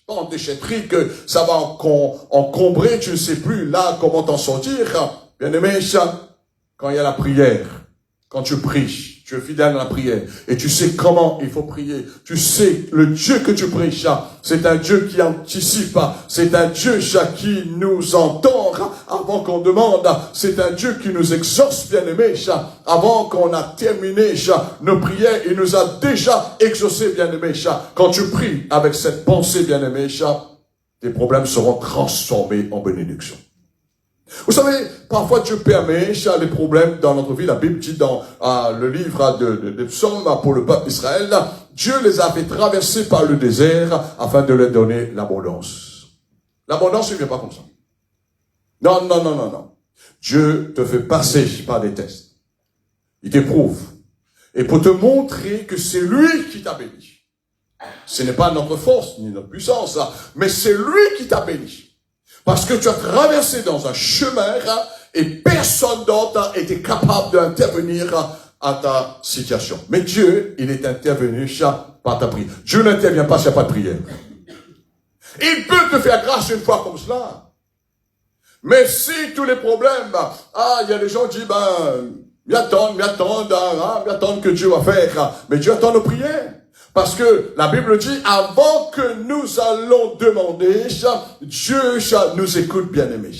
en déchetterie, que ça va encombrer, tu ne sais plus là comment t'en sortir. Bien aimé, quand il y a la prière, quand tu pries, tu es fidèle dans la prière, et tu sais comment il faut prier. Tu sais, le Dieu que tu pries, c'est un Dieu qui anticipe, c'est un Dieu qui nous entend avant qu'on demande, c'est un Dieu qui nous exauce, bien aimé, avant qu'on a terminé nos prières, il nous a déjà exaucé, bien aimé. Quand tu pries avec cette pensée, bien aimé, tes problèmes seront transformés en bénédiction. Vous savez, parfois Dieu permet les problèmes dans notre vie. La Bible dit dans le livre de Psaumes pour le peuple d'Israël, Dieu les a fait traverser par le désert afin de leur donner l'abondance. L'abondance ne vient pas comme ça. Non. Dieu te fait passer par des tests. Il t'éprouve. Et pour te montrer que c'est lui qui t'a béni. Ce n'est pas notre force ni notre puissance, mais c'est lui qui t'a béni. Parce que tu as traversé dans un chemin et personne d'autre était capable d'intervenir à ta situation. Mais Dieu, il est intervenu par ta prière. Dieu n'intervient pas s'il n'y a pas de prière. Il peut te faire grâce une fois comme cela. Mais si tous les problèmes, il y a des gens qui disent, ils attendent que Dieu va faire. Mais Dieu attend nos prières. Parce que la Bible dit, avant que nous allons demander, Dieu nous écoute, bien-aimés.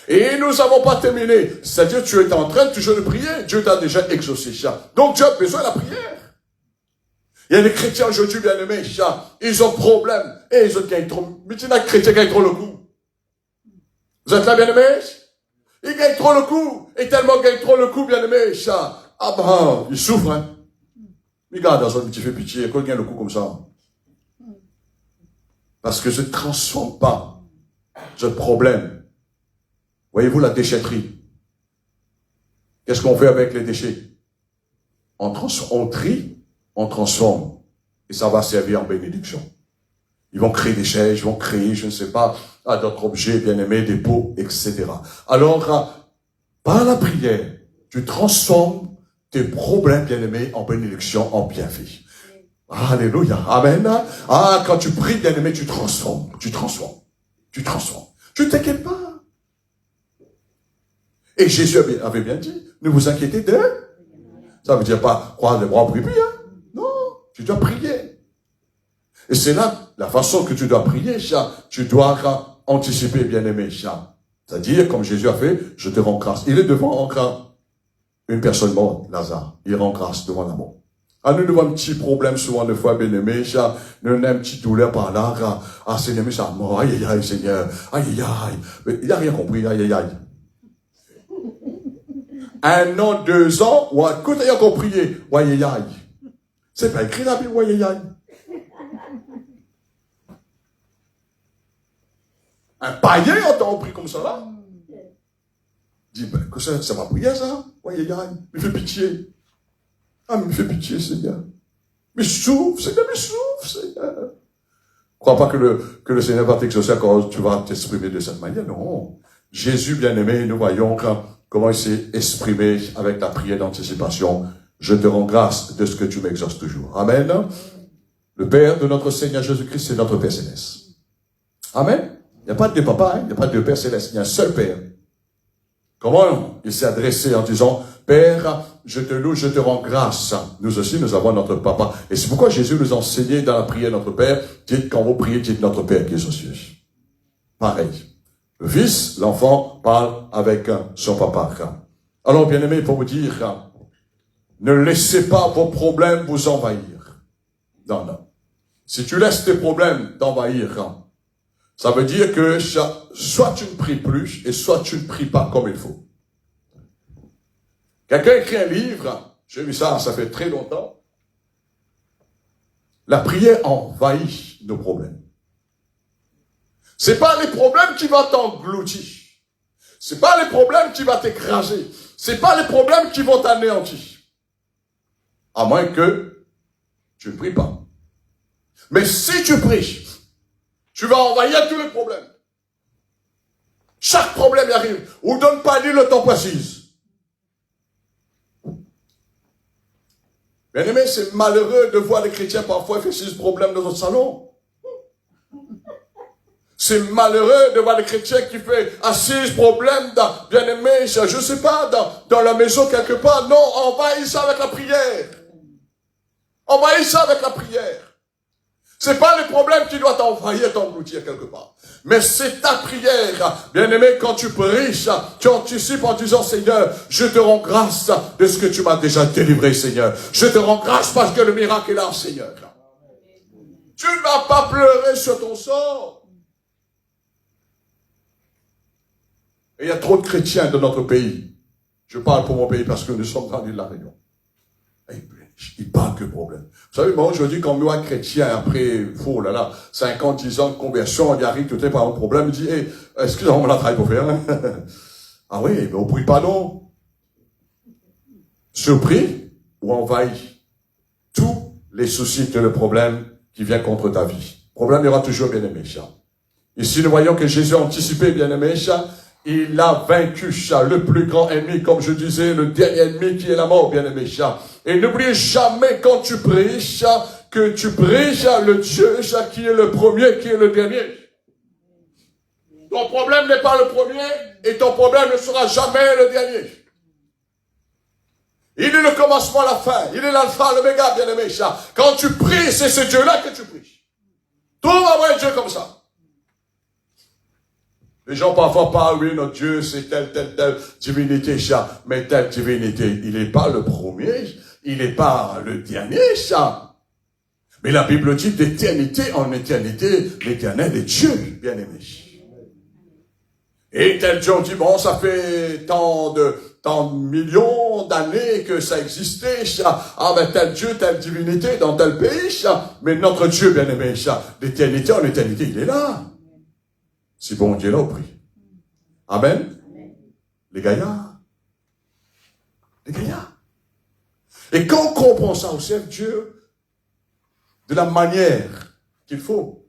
Et nous n'avons pas terminé. C'est-à-dire, tu es en train toujours de prier. Dieu t'a déjà exaucé. Donc, tu as besoin de la prière. Il y a des chrétiens aujourd'hui, bien-aimés, ils ont problème. Et ils ont gagné trop. Mais tu n'as chrétien qui gagne trop le coup. Vous êtes là, bien-aimés? Ils gagnent trop le coup. Et tellement ils gagnent trop le coup, bien-aimés, ils souffrent, hein. Regarde, dans un petit fait pitié, quand il gagne le coup comme ça. Parce que je ne transforme pas ce problème. Voyez-vous la déchetterie? Qu'est-ce qu'on fait avec les déchets? On trie, on transforme. Et ça va servir en bénédiction. Ils vont créer des chaises, ils vont créer, je ne sais pas, d'autres objets bien-aimés, des pots, etc. Alors, par la prière, tu transformes tes problèmes bien-aimés en bénédiction, en bienfait. Alléluia. Amen. Quand tu pries bien-aimé, tu transformes. Tu ne t'inquiètes pas. Et Jésus avait bien dit, ne vous inquiétez d'eux. Ça veut dire pas croire les bras prier, hein. Non, tu dois prier. Et c'est là, la façon que tu dois prier, tu dois anticiper, bien-aimé, c'est-à-dire, comme Jésus a fait, je te rends grâce. Il est devant encore une personne morte, Lazare. Il rend grâce devant la mort. Nous avons un petit problème souvent de fois, bien-aimé, nous avons une petite douleur par là, Seigneur, mais ça mort, aïe, aïe, aïe, Seigneur, aïe, aïe, aïe. Mais il n'a rien compris, aïe, aïe, aïe. 1 an, 2 ans, quand il a compris, aïe, aïe, aïe. C'est pas écrit dans la Bible, aïe, aïe, aïe. Un païen entend prier comme ça là. Il dit, que ça va prier ça? Aïe, aïe, aïe. Il fait pitié. Mais il fait pitié, Seigneur. Mais souffre, Seigneur, mais souffre, Seigneur. Crois pas que le Seigneur va t'exaucer quand tu vas t'exprimer de cette manière. Non. Jésus, bien-aimé, nous voyons comment il s'est exprimé avec la prière d'anticipation. Je te rends grâce de ce que tu m'exauces toujours. Amen. Le Père de notre Seigneur Jésus-Christ, c'est notre Père céleste. Amen. Il n'y a pas de papa, il n'y a pas de Père céleste. Il y a un seul Père. Comment il s'est adressé en disant, Père, je te loue, je te rends grâce. Nous aussi, nous avons notre Papa. Et c'est pourquoi Jésus nous a enseigné dans la prière notre Père, dites quand vous priez, dites notre Père qui est aux cieux. Pareil. Le Fils, l'enfant, parle avec son Papa. Alors, bien-aimé, il faut vous dire, ne laissez pas vos problèmes vous envahir. Non, non. Si tu laisses tes problèmes t'envahir, ça veut dire que soit tu ne pries plus et soit tu ne pries pas comme il faut. Quelqu'un écrit un livre, j'ai vu ça, ça fait très longtemps. La prière envahit nos problèmes. C'est pas les problèmes qui vont t'engloutir. C'est pas les problèmes qui vont t'écraser. C'est pas les problèmes qui vont t'anéantir. À moins que tu ne pries pas. Mais si tu pries, tu vas envahir tous les problèmes. Chaque problème y arrive. On ne donne pas dire le temps précis. Bien aimé, c'est malheureux de voir les chrétiens parfois faire 6 problèmes dans notre salon. C'est malheureux de voir les chrétiens qui font 6 problèmes, bien aimé, je ne sais pas, dans la maison quelque part. Non, envahis ça avec la prière. Envahis ça avec la prière. C'est pas les problèmes qui doivent t'envahir, t'engloutir quelque part. Mais c'est ta prière. Bien-aimé, quand tu pries, tu anticipes en disant, Seigneur, je te rends grâce de ce que tu m'as déjà délivré, Seigneur. Je te rends grâce parce que le miracle est là, Seigneur. Tu ne vas pas pleurer sur ton sort. Et il y a trop de chrétiens dans notre pays. Je parle pour mon pays parce que nous sommes dans l'île de la Réunion. Il parle que de problème. Vous savez, moi, je dis, quand moi, chrétien, après, 50, 10 ans de conversion, il arrive tout est par un problème, il dit, excusez-moi, on a la travail pour faire, hein? Ah oui, mais on prie pas, non. Surpris? ou envahit tous les soucis et le problème qui vient contre ta vie. Le problème, il y aura toujours, bien-aimé. Ici, nous voyons que Jésus a anticipé, bien-aimé. Il a vaincu le plus grand ennemi, comme je disais, le dernier ennemi qui est la mort, bien-aimé. Et n'oublie jamais quand tu pries, que tu pries le Dieu qui est le premier, qui est le dernier. Ton problème n'est pas le premier et ton problème ne sera jamais le dernier. Il est le commencement, la fin. Il est l'alpha, l'oméga, bien-aimé. Quand tu pries, c'est ce Dieu-là que tu pries. Tout va voir Dieu comme ça. Les gens parfois parlent, oui, notre Dieu, c'est telle divinité, mais telle divinité, il n'est pas le premier, il n'est pas le dernier, Mais la Bible dit d'éternité en éternité, l'éternel est Dieu, bien-aimé. Et tel Dieu, on dit, bon, ça fait tant de millions d'années que ça existait, ah ben tel Dieu, telle divinité dans tel pays, mais notre Dieu, bien-aimé, d'éternité en éternité, il est là. Si bon Dieu là au prix. Amen. Les gaillards. Les gaillards. Et quand on comprend ça, on sert Dieu de la manière qu'il faut.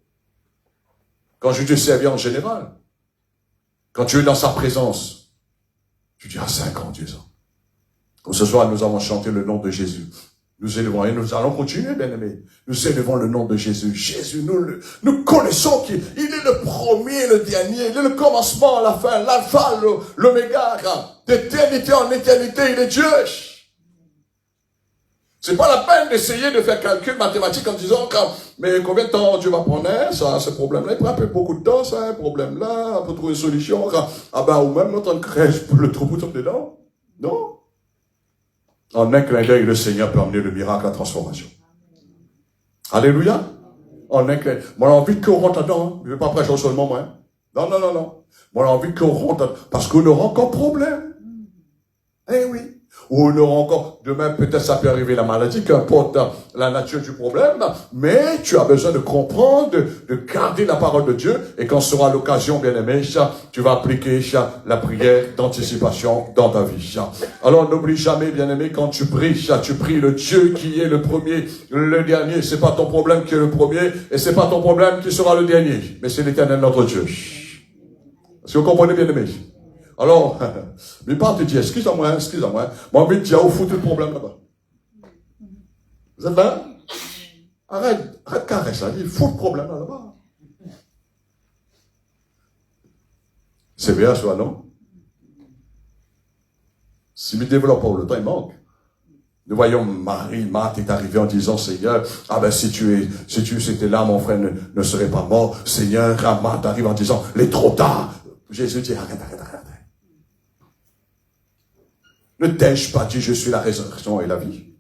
Quand je te servis en général, quand tu es dans sa présence, tu dis, ah, c'est un Dieu ça. Comme ce soir, nous avons chanté le nom de Jésus. Nous élevons, et nous allons continuer, bien-aimés. Nous élevons le nom de Jésus. Jésus, nous connaissons qu'il est le premier, le dernier, il est le commencement, la fin, l'alpha, l'oméga, d'éternité en éternité, il est Dieu. C'est pas la peine d'essayer de faire calcul mathématique en disant, mais combien de temps Dieu va prendre ça, ce problème-là, il prend un peu beaucoup de temps, ça, un problème-là, pour trouver une solution, ah ben, ou même, autant de crèche pour le trou dedans. Non. En un clin d'œil, le Seigneur peut amener le miracle à la transformation. Alléluia. En un clin d'œil. Moi, j'ai envie qu'on rentre dedans. Je ne vais pas prêcher seulement, moi. Non. Moi, j'ai envie qu'on rentre dedans. Parce qu'on aura encore problème. Eh oui. Ou on aura encore, demain, peut-être ça peut arriver la maladie, qu'importe la nature du problème, mais tu as besoin de comprendre, de garder la parole de Dieu, et quand sera l'occasion, bien-aimé, tu vas appliquer la prière d'anticipation dans ta vie. Alors, n'oublie jamais, bien-aimé, quand tu pries le Dieu qui est le premier, le dernier. C'est pas ton problème qui est le premier, et c'est pas ton problème qui sera le dernier, mais c'est l'Éternel notre Dieu. Est-ce que vous comprenez, bien-aimé? Alors, mes parents te disent, excuse-moi, moi, envie de dire, où foutu le problème là-bas? Vous êtes là? Arrête, carré ça, il faut le problème là-bas. C'est bien, ça, non? Si nous ne développons pas le temps, il manque. Nous voyons Marthe est arrivée en disant, Seigneur, ah ben si tu étais là, mon frère ne serait pas mort. Seigneur, Marthe arrive en disant, il est trop tard. Jésus dit, arrête. Ne t'ai-je pas dit, je suis la résurrection et la vie?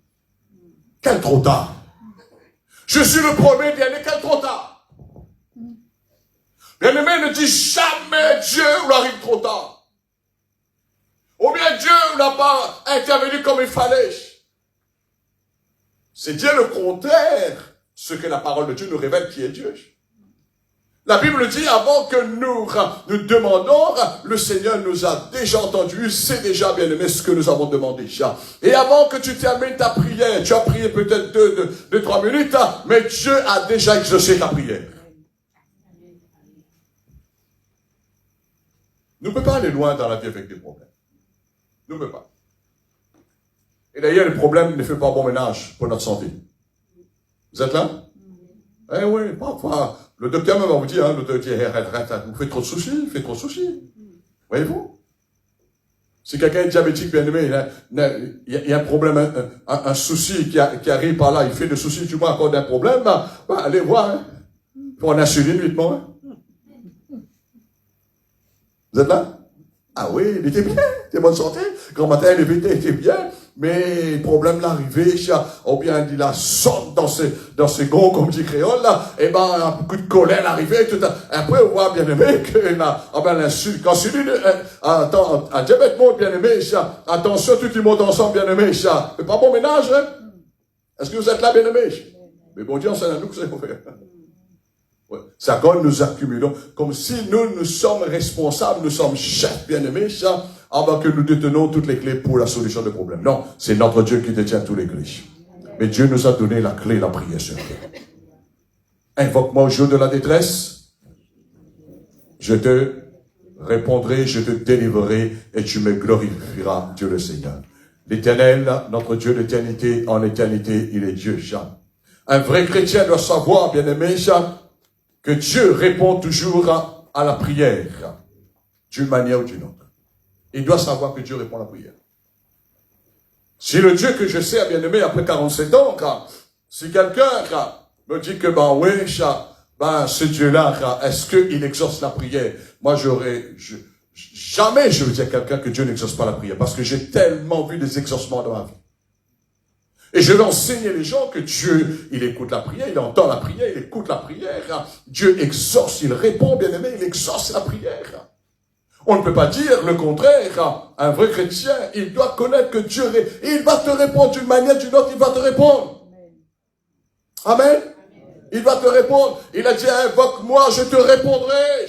Quel trop tard? Je suis le premier dernier, quel trop tard? Bien-aimé, ne dis jamais Dieu ou arrive trop tard. Ou bien Dieu n'a pas intervenu comme il fallait. C'est dire le contraire, ce que la parole de Dieu nous révèle qui est Dieu. La Bible dit, avant que nous demandons, le Seigneur nous a déjà entendus, c'est déjà, bien aimé, ce que nous avons demandé. Et avant que tu termines ta prière, tu as prié peut-être 2-3 minutes, mais Dieu a déjà exaucé ta prière. Nous ne pouvons pas aller loin dans la vie avec des problèmes. Nous ne pouvons pas. Et d'ailleurs, le problème ne fait pas bon ménage pour notre santé. Vous êtes là? Eh oui, parfois. Le docteur même va vous dire, le docteur dit, arrête, vous faites trop de soucis, Voyez-vous? Si quelqu'un est diabétique, bien aimé, il y a un problème, un souci qui arrive par là, il fait des soucis, tu vois encore d'un problème, allez voir, pour une insuline, vite-moi. Vous êtes là? Ah oui, il était bien, il était bonne santé, grand matin, il était bien, mais le problème l'arrivée, ou bien il a sonne dans ses gonds, comme dit créole, là, et ben, un coup de colère l'arrivée, tout après, on voit bien aimé que l'insuline, quand celui un diabète monte bien aimé, attention, tout le monde ensemble bien aimé, c'est pas bon ménage, hein? Est-ce que vous êtes là bien aimé? Mais bon Dieu, c'est à nous que c'est pour faire. Ouais. C'est quand nous accumulons, comme si nous sommes responsables, nous sommes chefs bien aimés, que nous détenons toutes les clés pour la solution des problèmes. Non, c'est notre Dieu qui détient toutes les clés. Mais Dieu nous a donné la clé, la prière sur terre. Invoque-moi au jour de la détresse. Je te répondrai, je te délivrerai et tu me glorifieras, Dieu le Seigneur. L'Éternel, notre Dieu d'éternité, en éternité, il est Dieu, Jean. Un vrai chrétien doit savoir, bien-aimé, que Dieu répond toujours à la prière, d'une manière ou d'une autre. Il doit savoir que Dieu répond à la prière. Si le Dieu que je sais, bien-aimé, après 47 ans, si quelqu'un me dit que, ce Dieu-là, est-ce qu'il exauce la prière? Moi, jamais je veux dire à quelqu'un que Dieu n'exauce pas la prière, parce que j'ai tellement vu des exaucements dans ma vie. Et je vais enseigner les gens que Dieu, il écoute la prière, il entend la prière, il écoute la prière. Dieu exauce, il répond, bien-aimé, il exauce la prière. On ne peut pas dire le contraire. Un vrai chrétien, il doit connaître que Dieu, il va te répondre d'une manière ou d'une autre, il va te répondre. Amen. Il va te répondre. Il a dit, invoque-moi, je te répondrai.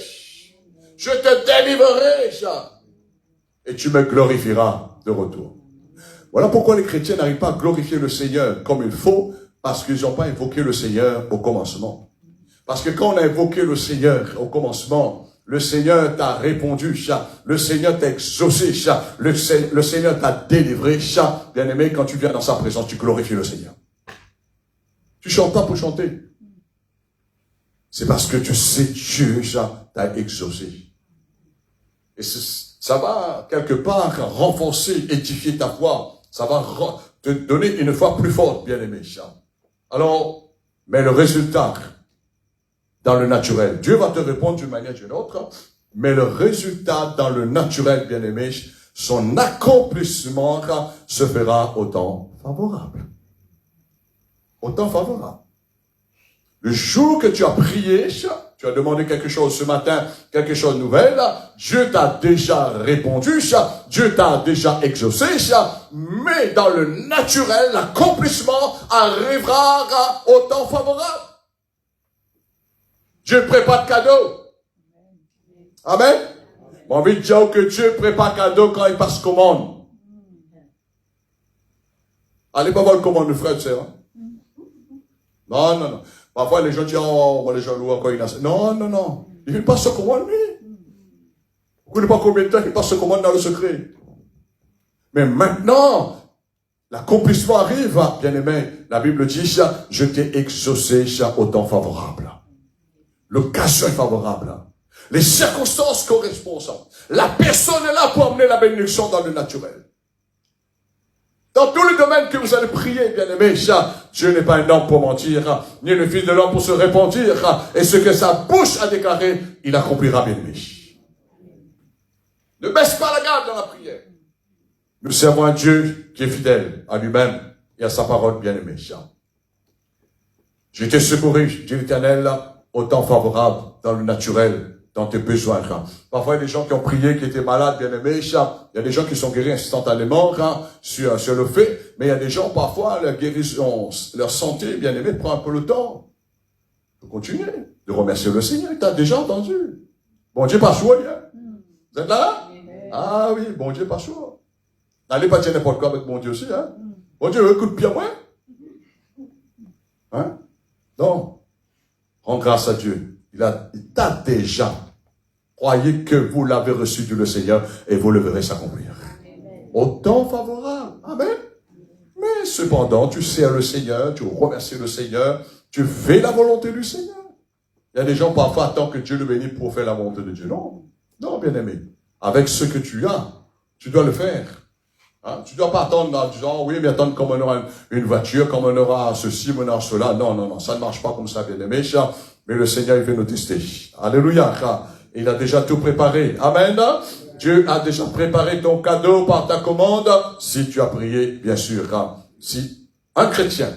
Je te délivrerai. Et tu me glorifieras de retour. Voilà pourquoi les chrétiens n'arrivent pas à glorifier le Seigneur comme il faut, parce qu'ils n'ont pas invoqué le Seigneur au commencement. Parce que quand on a invoqué le Seigneur au commencement, le Seigneur t'a répondu, le Seigneur t'a exaucé, le Seigneur t'a délivré, bien-aimé, quand tu viens dans sa présence, tu glorifies le Seigneur. Tu chantes pas pour chanter. C'est parce que tu sais Dieu, t'a exaucé. Et ça va, quelque part, renforcer, édifier ta foi. Ça va te donner une foi plus forte, bien-aimé. Alors, mais le résultat, dans le naturel, Dieu va te répondre d'une manière ou d'une autre, mais le résultat dans le naturel, bien-aimé, son accomplissement se fera au temps favorable. Au temps favorable. Le jour que tu as prié, tu as demandé quelque chose ce matin, quelque chose de nouvel, Dieu t'a déjà répondu, Dieu t'a déjà exaucé, mais dans le naturel, l'accomplissement arrivera au temps favorable. Dieu prépare de cadeaux. Amen. J'ai envie de dire que Dieu prépare cadeau quand il passe commande. Allez pas voir le commande de frère, c'est hein? Non, non, non. Parfois, les gens disent, oh, les gens louent encore une assez. Non, non, non. Il passe commande, lui. Vous ne savez pas combien de temps il passe commande dans le secret. Mais maintenant, l'accomplissement arrive, bien-aimé. La Bible dit, je t'ai exaucé au temps favorable. L'occasion est favorable. Les circonstances correspondent. La personne est là pour amener la bénédiction dans le naturel. Dans tous les domaines que vous allez prier, bien-aimé, Dieu n'est pas un homme pour mentir, ni le fils de l'homme pour se répandre, et ce que sa bouche a déclaré, il accomplira, bien-aimé. Ne baisse pas la garde dans la prière. Nous servons un Dieu qui est fidèle à lui-même et à sa parole, bien-aimé. Je t'ai secouru, dit l'Éternel, au temps favorable, dans le naturel, dans tes besoins. Parfois, il y a des gens qui ont prié, qui étaient malades, bien-aimés. Il y a des gens qui sont guéris instantanément sur le fait. Mais il y a des gens, parfois, leur guérison, leur santé, bien-aimés, prend un peu le temps. Il faut continuer de remercier le Seigneur. Tu as déjà entendu. Bon Dieu, pas choix, hein? Vous êtes là? Ah oui, bon Dieu, pas choix. N'allez pas dire n'importe quoi avec bon Dieu aussi, hein? Bon Dieu, écoute bien, ouais? Hein? Non. Rends grâce à Dieu. Il t'a déjà. Croyez que vous l'avez reçu du Seigneur et vous le verrez s'accomplir. Au temps favorable. Amen. Mais cependant, tu sers le Seigneur, tu remercies le Seigneur, tu fais la volonté du Seigneur. Il y a des gens parfois attendent que Dieu le bénisse pour faire la volonté de Dieu. Non. Non, bien-aimé. Avec ce que tu as, tu dois le faire. Hein? Tu ne dois pas attendre en disant, oui, mais attendre comme on aura une voiture, comme on aura ceci, on aura cela. Non, non, non, ça ne marche pas comme ça, bien-aimé. Mais le Seigneur, il veut nous tester. Alléluia. Il a déjà tout préparé. Amen. Dieu a déjà préparé ton cadeau par ta commande. Si tu as prié, bien sûr. Si un chrétien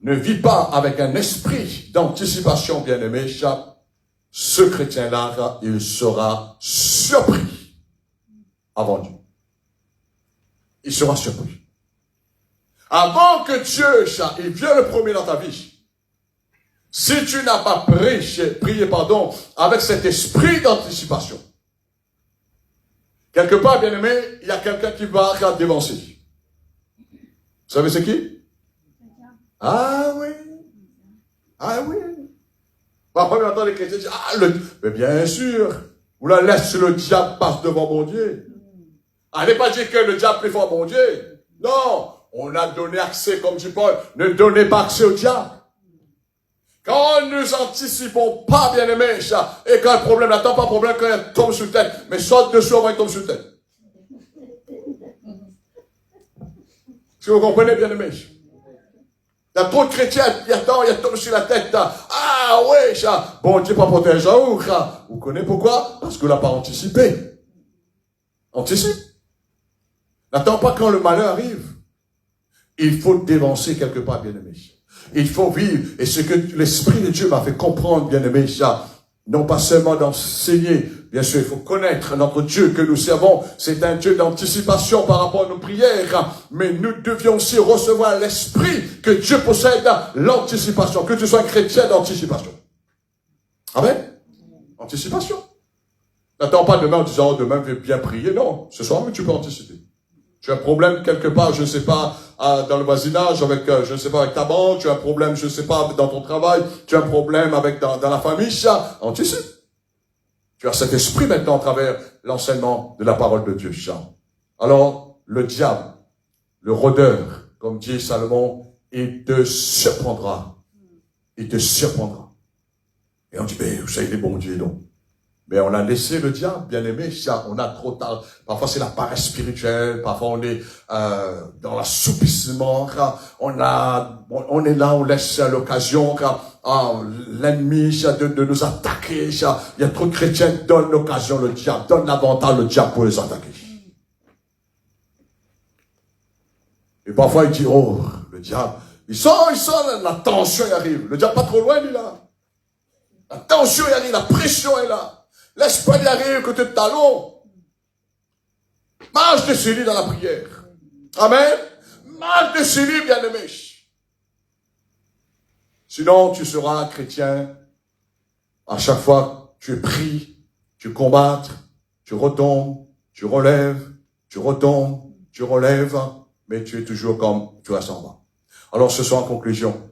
ne vit pas avec un esprit d'anticipation, bien-aimé, ce chrétien-là, il sera surpris avant Dieu. Il sera surpris. Avant que Dieu, il vienne le premier dans ta vie, si tu n'as pas prié, avec cet esprit d'anticipation, Quelque part, bien aimé, il y a quelqu'un qui va dévancer. Vous savez c'est qui? Ah oui. Ah oui. Parfois, on entend les chrétiens dire, mais bien sûr, vous la laissez le diable passe devant mon Dieu. Allez pas dire que le diable est fort mon Dieu. Non, on a donné accès, comme dit Paul, ne donnez pas accès au diable. Quand nous anticipons pas, bien aimé, ça, et quand le problème, n'attend pas problème quand il tombe sur tête, mais saute dessus avant qu'il tombe sur tête. Est-ce que vous comprenez, bien aimé? Il y a trop de chrétiens, il tombe sur la tête. Ah ouais, ça, bon Dieu pas protéger où, ça. Vous connaissez pourquoi? Parce que l'a pas anticipé. Anticipe. N'attends pas quand le malheur arrive. Il faut dévancer quelque part, bien aimé. Il faut vivre. Et ce que l'Esprit de Dieu m'a fait comprendre, bien aimé, ça, non pas seulement d'enseigner, bien sûr, il faut connaître notre Dieu que nous servons. C'est un Dieu d'anticipation par rapport à nos prières. Mais nous devions aussi recevoir l'Esprit que Dieu possède, l'anticipation. Que tu sois un chrétien d'anticipation. Amen. Anticipation. N'attends pas demain en disant, oh, demain, je vais bien prier. Non, ce soir, mais tu peux anticiper. Tu as un problème quelque part, je ne sais pas, dans le voisinage, avec, je ne sais pas, avec ta banque, tu as un problème, je ne sais pas, dans ton travail, tu as un problème avec dans la famille, ça, anticipe. Tu as cet esprit maintenant à travers l'enseignement de la parole de Dieu, ça. Alors, le diable, le rôdeur, comme dit Salomon, il te surprendra. Il te surprendra. Et on dit, mais vous savez, il est bon Dieu, donc. Mais on a laissé le diable, bien aimé, ça, on a trop tard. Parfois c'est la paresse spirituelle, parfois on est dans l'assoupissement, on est là, on laisse l'occasion, l'ennemi de nous attaquer. Il y a trop de chrétiens qui donnent l'occasion, le diable, donne l'avantage, le diable pour les attaquer. Et parfois il dit, oh, le diable, il sent, la tension arrive. Le diable pas trop loin, il est là. La tension arrive, la pression est là. Laisse pas y arriver que tes talons. Marche de celui dans la prière. Amen. Marche de celui, bien aimé. Sinon, tu seras un chrétien. À chaque fois, tu pries, tu combats, tu retombes, tu relèves, tu retombes, tu relèves, mais tu es toujours comme tu restes en bas. Alors, ce soir, en conclusion,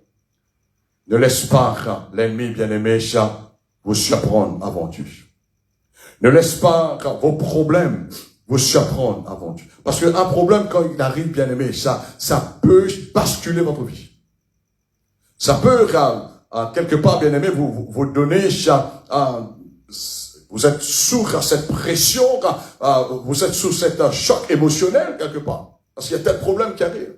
ne laisse pas l'ennemi, bien aimé, vous surprendre avant Dieu. Ne laisse pas vos problèmes vous surprendre avant Dieu. Parce qu'un problème, quand il arrive, bien aimé, ça peut basculer votre vie. Ça peut, quelque part, bien aimé, vous donner, vous êtes sous cette pression, vous êtes sous cet choc émotionnel, quelque part. Parce qu'il y a tel problème qui arrive.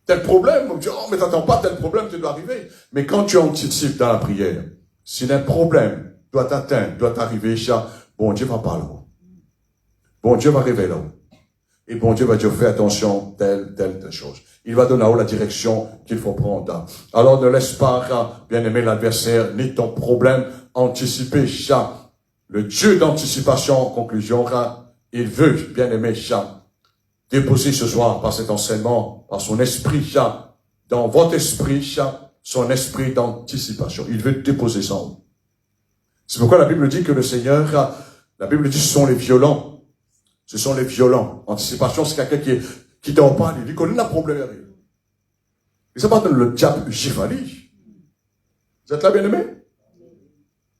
Tel problème, on dit, oh, mais t'attends pas, tel problème qui doit arriver. Mais quand tu anticipes dans la prière, si un problème doit t'atteindre, doit t'arriver, bon Dieu va parler là-haut. Bon Dieu va révéler là-haut. Et bon Dieu va dire, fais attention, telle chose. Il va donner là-haut la direction qu'il faut prendre. Alors ne laisse pas, bien aimer l'adversaire, ni ton problème anticiper, le Dieu d'anticipation, en conclusion, il veut, bien aimer, déposer ce soir par cet enseignement, par son esprit, dans votre esprit, son esprit d'anticipation. Il veut déposer ça en vous. C'est pourquoi la Bible dit que le Seigneur, la Bible dit ce sont les violents. Ce sont les violents. Anticipation, c'est quelqu'un qui dort pas, il connaît le problème arrive. Et ça pas le diable Gifali. Vous êtes là, bien aimé?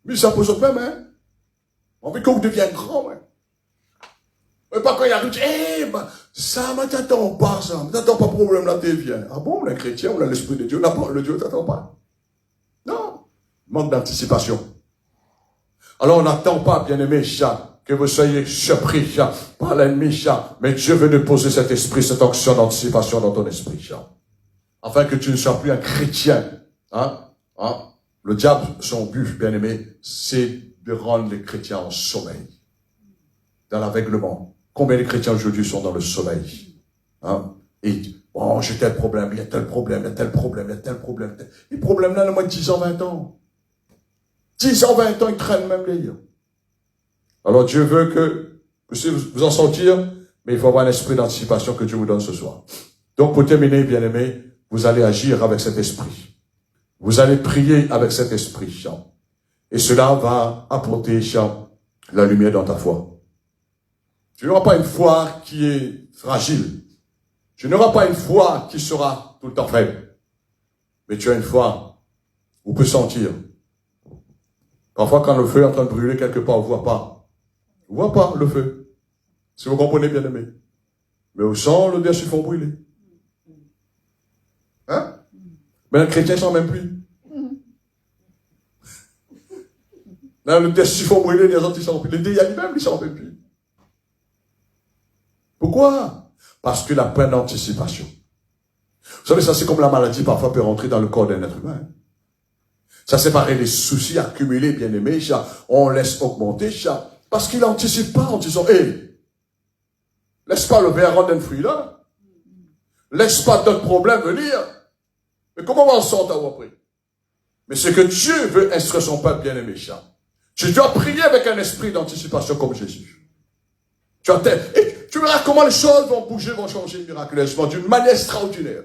Mais ça pose au même, hein? On veut qu'on devienne grand, hein? Mais pas quand il arrive, ça, mais t'attends pas, ça. T'attends pas problème, là, devient. Ah bon, on est chrétien, on a l'esprit de Dieu, le Dieu t'attend pas. Non. Manque d'anticipation. Alors, on n'attend pas, bien-aimé, que vous soyez surpris, par l'ennemi, mais Dieu veut déposer cet esprit, cette onction d'anticipation dans ton esprit, afin que tu ne sois plus un chrétien, Le diable, son but, bien-aimé, c'est de rendre les chrétiens en sommeil, dans l'aveuglement. Combien de chrétiens aujourd'hui sont dans le sommeil, Et, oh, j'ai tel problème, il y a tel problème, il y a tel problème, il y a tel problème. Les problèmes là, il y a moins de 10 ans, 20 ans. 10 ans, 20 ans, ils traînent même les liens. Alors Dieu veut que vous en sortir, mais il faut avoir un esprit d'anticipation que Dieu vous donne ce soir. Donc pour terminer, bien-aimés, vous allez agir avec cet esprit. Vous allez prier avec cet esprit. Et cela va apporter la lumière dans ta foi. Tu n'auras pas une foi qui est fragile. Tu n'auras pas une foi qui sera tout le temps faible. Mais tu as une foi où on peut sentir. Parfois, quand le feu est en train de brûler quelque part, on ne voit pas. On ne voit pas le feu. Si vous comprenez, bien aimé. Mais on sent le dessus fond brûler. Hein? Mais les chrétiens ne sent même plus. Là, le dessus fond brûler, les autres, ils ne sentent plus. Les déignés même, ils ne sentent même plus. Pourquoi? Parce que la peine d'anticipation. Vous savez, ça c'est comme la maladie parfois peut rentrer dans le corps d'un être humain. Ça c'est pareil, les soucis accumulés, bien aimés, on laisse augmenter, parce qu'il n'anticipe pas en disant, hé, laisse pas le verre rendre un fruit là. Laisse pas d'autres problèmes venir. Mais comment on va en sortir après? Mais c'est que Dieu veut instruire son peuple bien aimé, tu dois prier avec un esprit d'anticipation comme Jésus. Et tu verras comment les choses vont bouger, vont changer miraculeusement, d'une manière extraordinaire.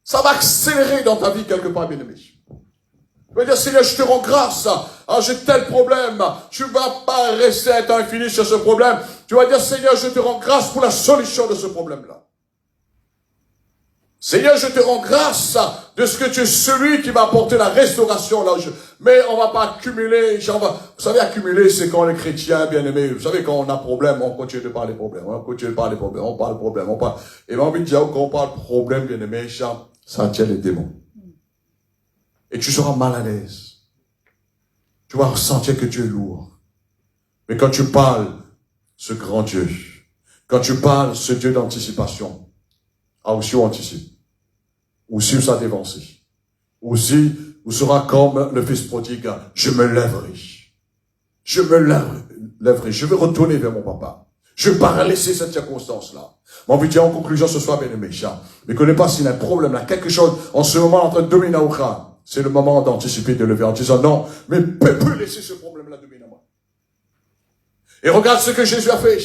Ça va accélérer dans ta vie quelque part, bien aimé. Tu vas dire, Seigneur, je te rends grâce. Ah, j'ai tel problème. Tu vas pas rester à temps infini sur ce problème. Tu vas dire, Seigneur, je te rends grâce pour la solution de ce problème-là. Seigneur, je te rends grâce de ce que tu es celui qui va apporter la restauration là. Mais on va pas accumuler. Vous savez, accumuler, c'est quand les chrétiens, bien aimés, vous savez, quand on a problème, on continue de parler problème. On continue de parler problème. On parle problème. On parle. Et j'ai envie de dire, quand on parle problème, bien aimé, ça attire les démons. Et tu seras mal à l'aise. Tu vas ressentir que Dieu est lourd. Mais quand tu parles ce grand Dieu, quand tu parles ce Dieu d'anticipation, aussi on anticipe. Aussi ça dévancé. Aussi, vous serez comme le fils prodigue, je me lèverai. Je me lèverai. Je vais retourner vers mon papa. Je ne vais pas laisser cette circonstance-là. Mon envie de dire en conclusion ce soir, bien aimé, mais connais pas s'il y a un problème là, quelque chose en ce moment en train de dominer au crâne. C'est le moment d'anticiper, de lever en disant non, mais peut plus laisser ce problème-là dominer moi. Et regarde ce que Jésus a fait,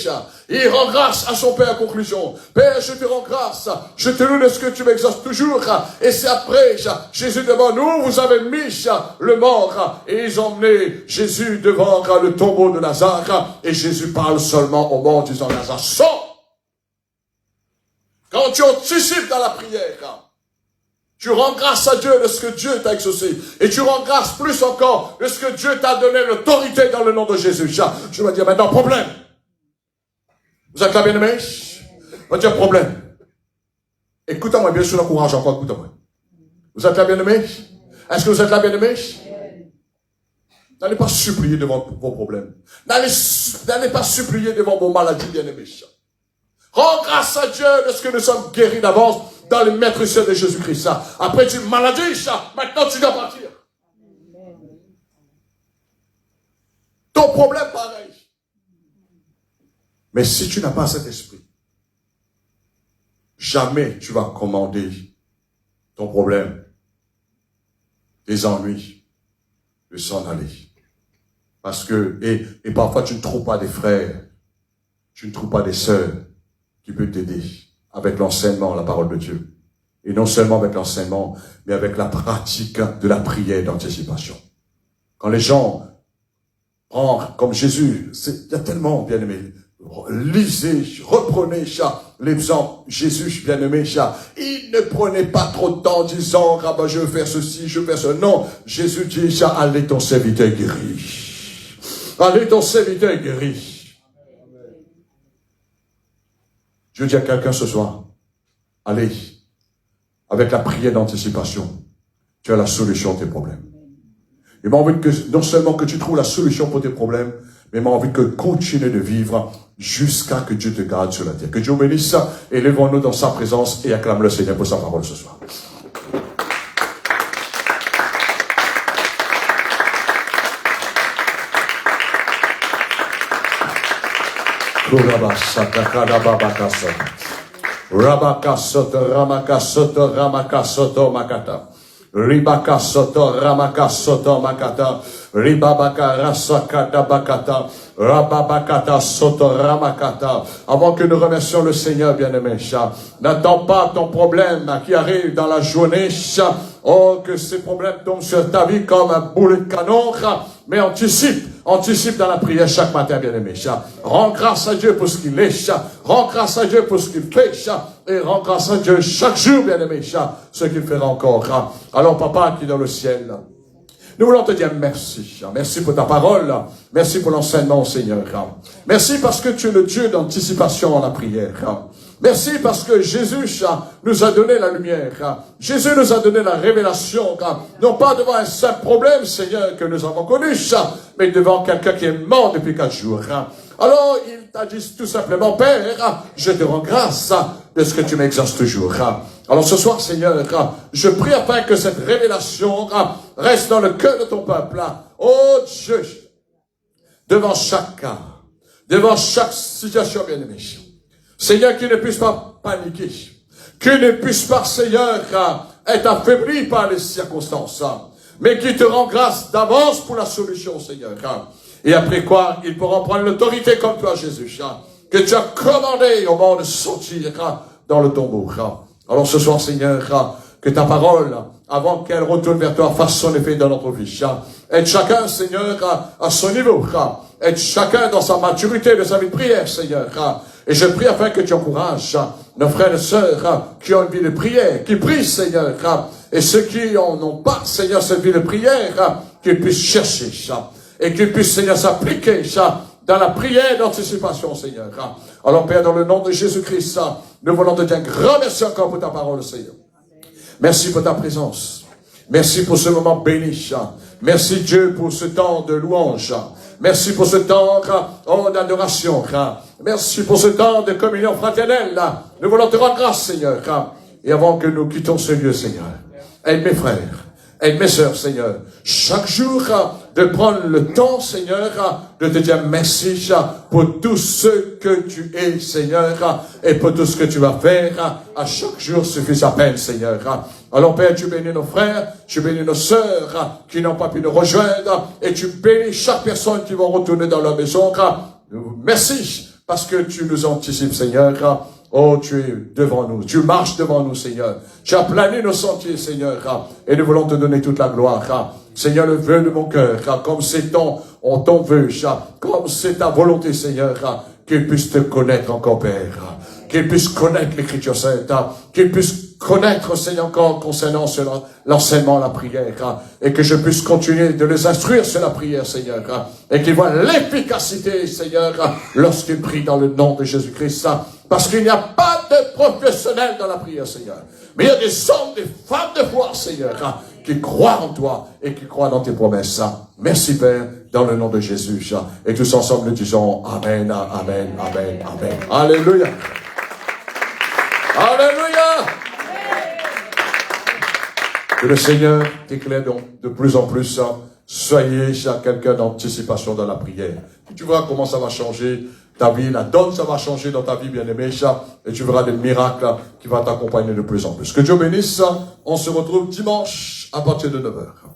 il rend grâce à son Père en conclusion. Père, je te rends grâce, je te loue de ce que tu m'exauces toujours. Et c'est après, Jésus devant nous, vous avez mis le mort. Et ils ont emmené Jésus devant le tombeau de Lazare. Et Jésus parle seulement au mort, disant Lazare, sors! Quand tu anticipes dans la prière, tu rends grâce à Dieu de ce que Dieu t'a exaucé. Et tu rends grâce plus encore de ce que Dieu t'a donné l'autorité dans le nom de Jésus. Je vais dire maintenant, problème. Vous êtes là, bien-aimés? Je vais dire problème. Écoutez-moi, bien sûr, l'encourage encore, écoutez-moi. Vous êtes là, bien-aimés? Est-ce que vous êtes là, bien-aimés? N'allez pas supplier devant vos problèmes. N'allez pas supplier devant vos maladies, bien-aimés. Rends grâce à Dieu de ce que nous sommes guéris d'avance dans le maître ciel de Jésus-Christ. Après tu maladie, maintenant tu dois partir. Ton problème pareil. Mais si tu n'as pas cet esprit, jamais tu vas commander ton problème, tes ennuis, de s'en aller. Parce que, et parfois tu ne trouves pas des frères, tu ne trouves pas des sœurs qui peuvent t'aider avec l'enseignement, la parole de Dieu. Et non seulement avec l'enseignement, mais avec la pratique de la prière d'anticipation. Quand les gens prennent, comme Jésus, il y a tellement, bien aimé, lisez, reprenez, l'exemple, Jésus, bien aimé, il ne prenait pas trop de temps en disant, ah ben, je vais faire ceci, je vais faire cela. Non, Jésus dit, allez, ton serviteur guéri. Allez, ton serviteur guéri. Je dis à quelqu'un ce soir, allez, avec la prière d'anticipation, tu as la solution à tes problèmes. Il m'a envie que, non seulement que tu trouves la solution pour tes problèmes, mais il m'a envie que continue de vivre jusqu'à que Dieu te garde sur la terre. Que Dieu bénisse, élevons-nous dans sa présence et acclame le Seigneur pour sa parole ce soir. Rabakasoto ramakasoto ramakasoto makata. Ribakasoto ramakasoto makata. Ribabaka rasakata bakata. Rababakata soto ramakata. Avant que nous remercions le Seigneur, bien-aimé, n'attends pas ton problème qui arrive dans la journée. Oh, que ces problèmes tombent sur ta vie comme un boulet de canon, mais anticipe anticipe dans la prière chaque matin, bien-aimé. Rends grâce à Dieu pour ce qu'il est. Rends grâce à Dieu pour ce qu'il fait. Et rends grâce à Dieu chaque jour, bien-aimé, ce qu'il fera encore. Alors, Papa qui est dans le ciel, nous voulons te dire merci. Merci pour ta parole. Merci pour l'enseignement, Seigneur. Merci parce que tu es le Dieu d'anticipation en la prière. Merci parce que Jésus nous a donné la lumière. Jésus nous a donné la révélation. Non pas devant un simple problème, Seigneur, que nous avons connu, mais devant quelqu'un qui est mort depuis 4 jours. Alors, il t'a dit tout simplement, Père, je te rends grâce de ce que tu m'exauces toujours. Alors ce soir, Seigneur, je prie afin que cette révélation reste dans le cœur de ton peuple. Oh Dieu, devant chaque cas, devant chaque situation, bien-aimée. Seigneur, qu'il ne puisse pas paniquer, qu'il ne puisse pas, Seigneur, être affaibli par les circonstances, mais qu'il te rend grâce d'avance pour la solution, Seigneur. Et après quoi, ils pourront prendre l'autorité comme toi, Jésus, que tu as commandé au monde de sortir dans le tombeau. Alors ce soir, Seigneur, que ta parole, avant qu'elle retourne vers toi, fasse son effet dans notre vie. Aide chacun, Seigneur, à son niveau. Aide chacun dans sa maturité de sa vie de prière, Seigneur. Et je prie afin que tu encourages nos frères et sœurs qui ont une vie de prière, qui prient, Seigneur. Et ceux qui n'ont pas, Seigneur, cette vie de prière, qu'ils puissent chercher ça. Et qu'ils puissent, Seigneur, s'appliquer ça dans la prière d'anticipation, Seigneur. Alors, Père, dans le nom de Jésus-Christ, nous voulons te dire un grand merci encore pour ta parole, Seigneur. Merci pour ta présence. Merci pour ce moment béni. Merci, Dieu, pour ce temps de louange. Merci pour ce temps d'adoration. Merci pour ce temps de communion fraternelle. Nous voulons te rendre grâce, Seigneur. Et avant que nous quittions ce lieu, Seigneur, aide mes frères, aide mes sœurs, Seigneur, chaque jour de prendre le temps, Seigneur, de te dire merci pour tout ce que tu es, Seigneur, et pour tout ce que tu vas faire. À chaque jour suffit sa peine, Seigneur. Alors, Père, tu bénis nos frères, tu bénis nos sœurs qui n'ont pas pu nous rejoindre, et tu bénis chaque personne qui va retourner dans leur maison. Merci, parce que tu nous anticipes, Seigneur. Oh, tu es devant nous, tu marches devant nous, Seigneur. Tu as plané nos sentiers, Seigneur, et nous voulons te donner toute la gloire. Seigneur, le vœu de mon cœur, comme c'est ton vœu, comme c'est ta volonté, Seigneur, qu'il puisse te connaître encore, Père. Qu'il puisse connaître l'Écriture sainte, qu'il puisse connaître, Seigneur, encore concernant l'enseignement, la prière, et que je puisse continuer de les instruire sur la prière, Seigneur, et qu'ils voient l'efficacité, Seigneur, lorsqu'ils prient dans le nom de Jésus-Christ, parce qu'il n'y a pas de professionnels dans la prière, Seigneur, mais il y a des hommes, des femmes de foi, Seigneur, qui croient en toi et qui croient dans tes promesses. Merci, Père, dans le nom de Jésus, et tous ensemble nous disons Amen, Amen, Amen, Amen. Alléluia. Alléluia. Que le Seigneur t'éclaire donc de plus en plus. Soyez quelqu'un d'anticipation dans la prière. Tu verras comment ça va changer ta vie. La donne, ça va changer dans ta vie, bien-aimé. Et tu verras des miracles qui vont t'accompagner de plus en plus. Que Dieu bénisse. On se retrouve dimanche à partir de 9h.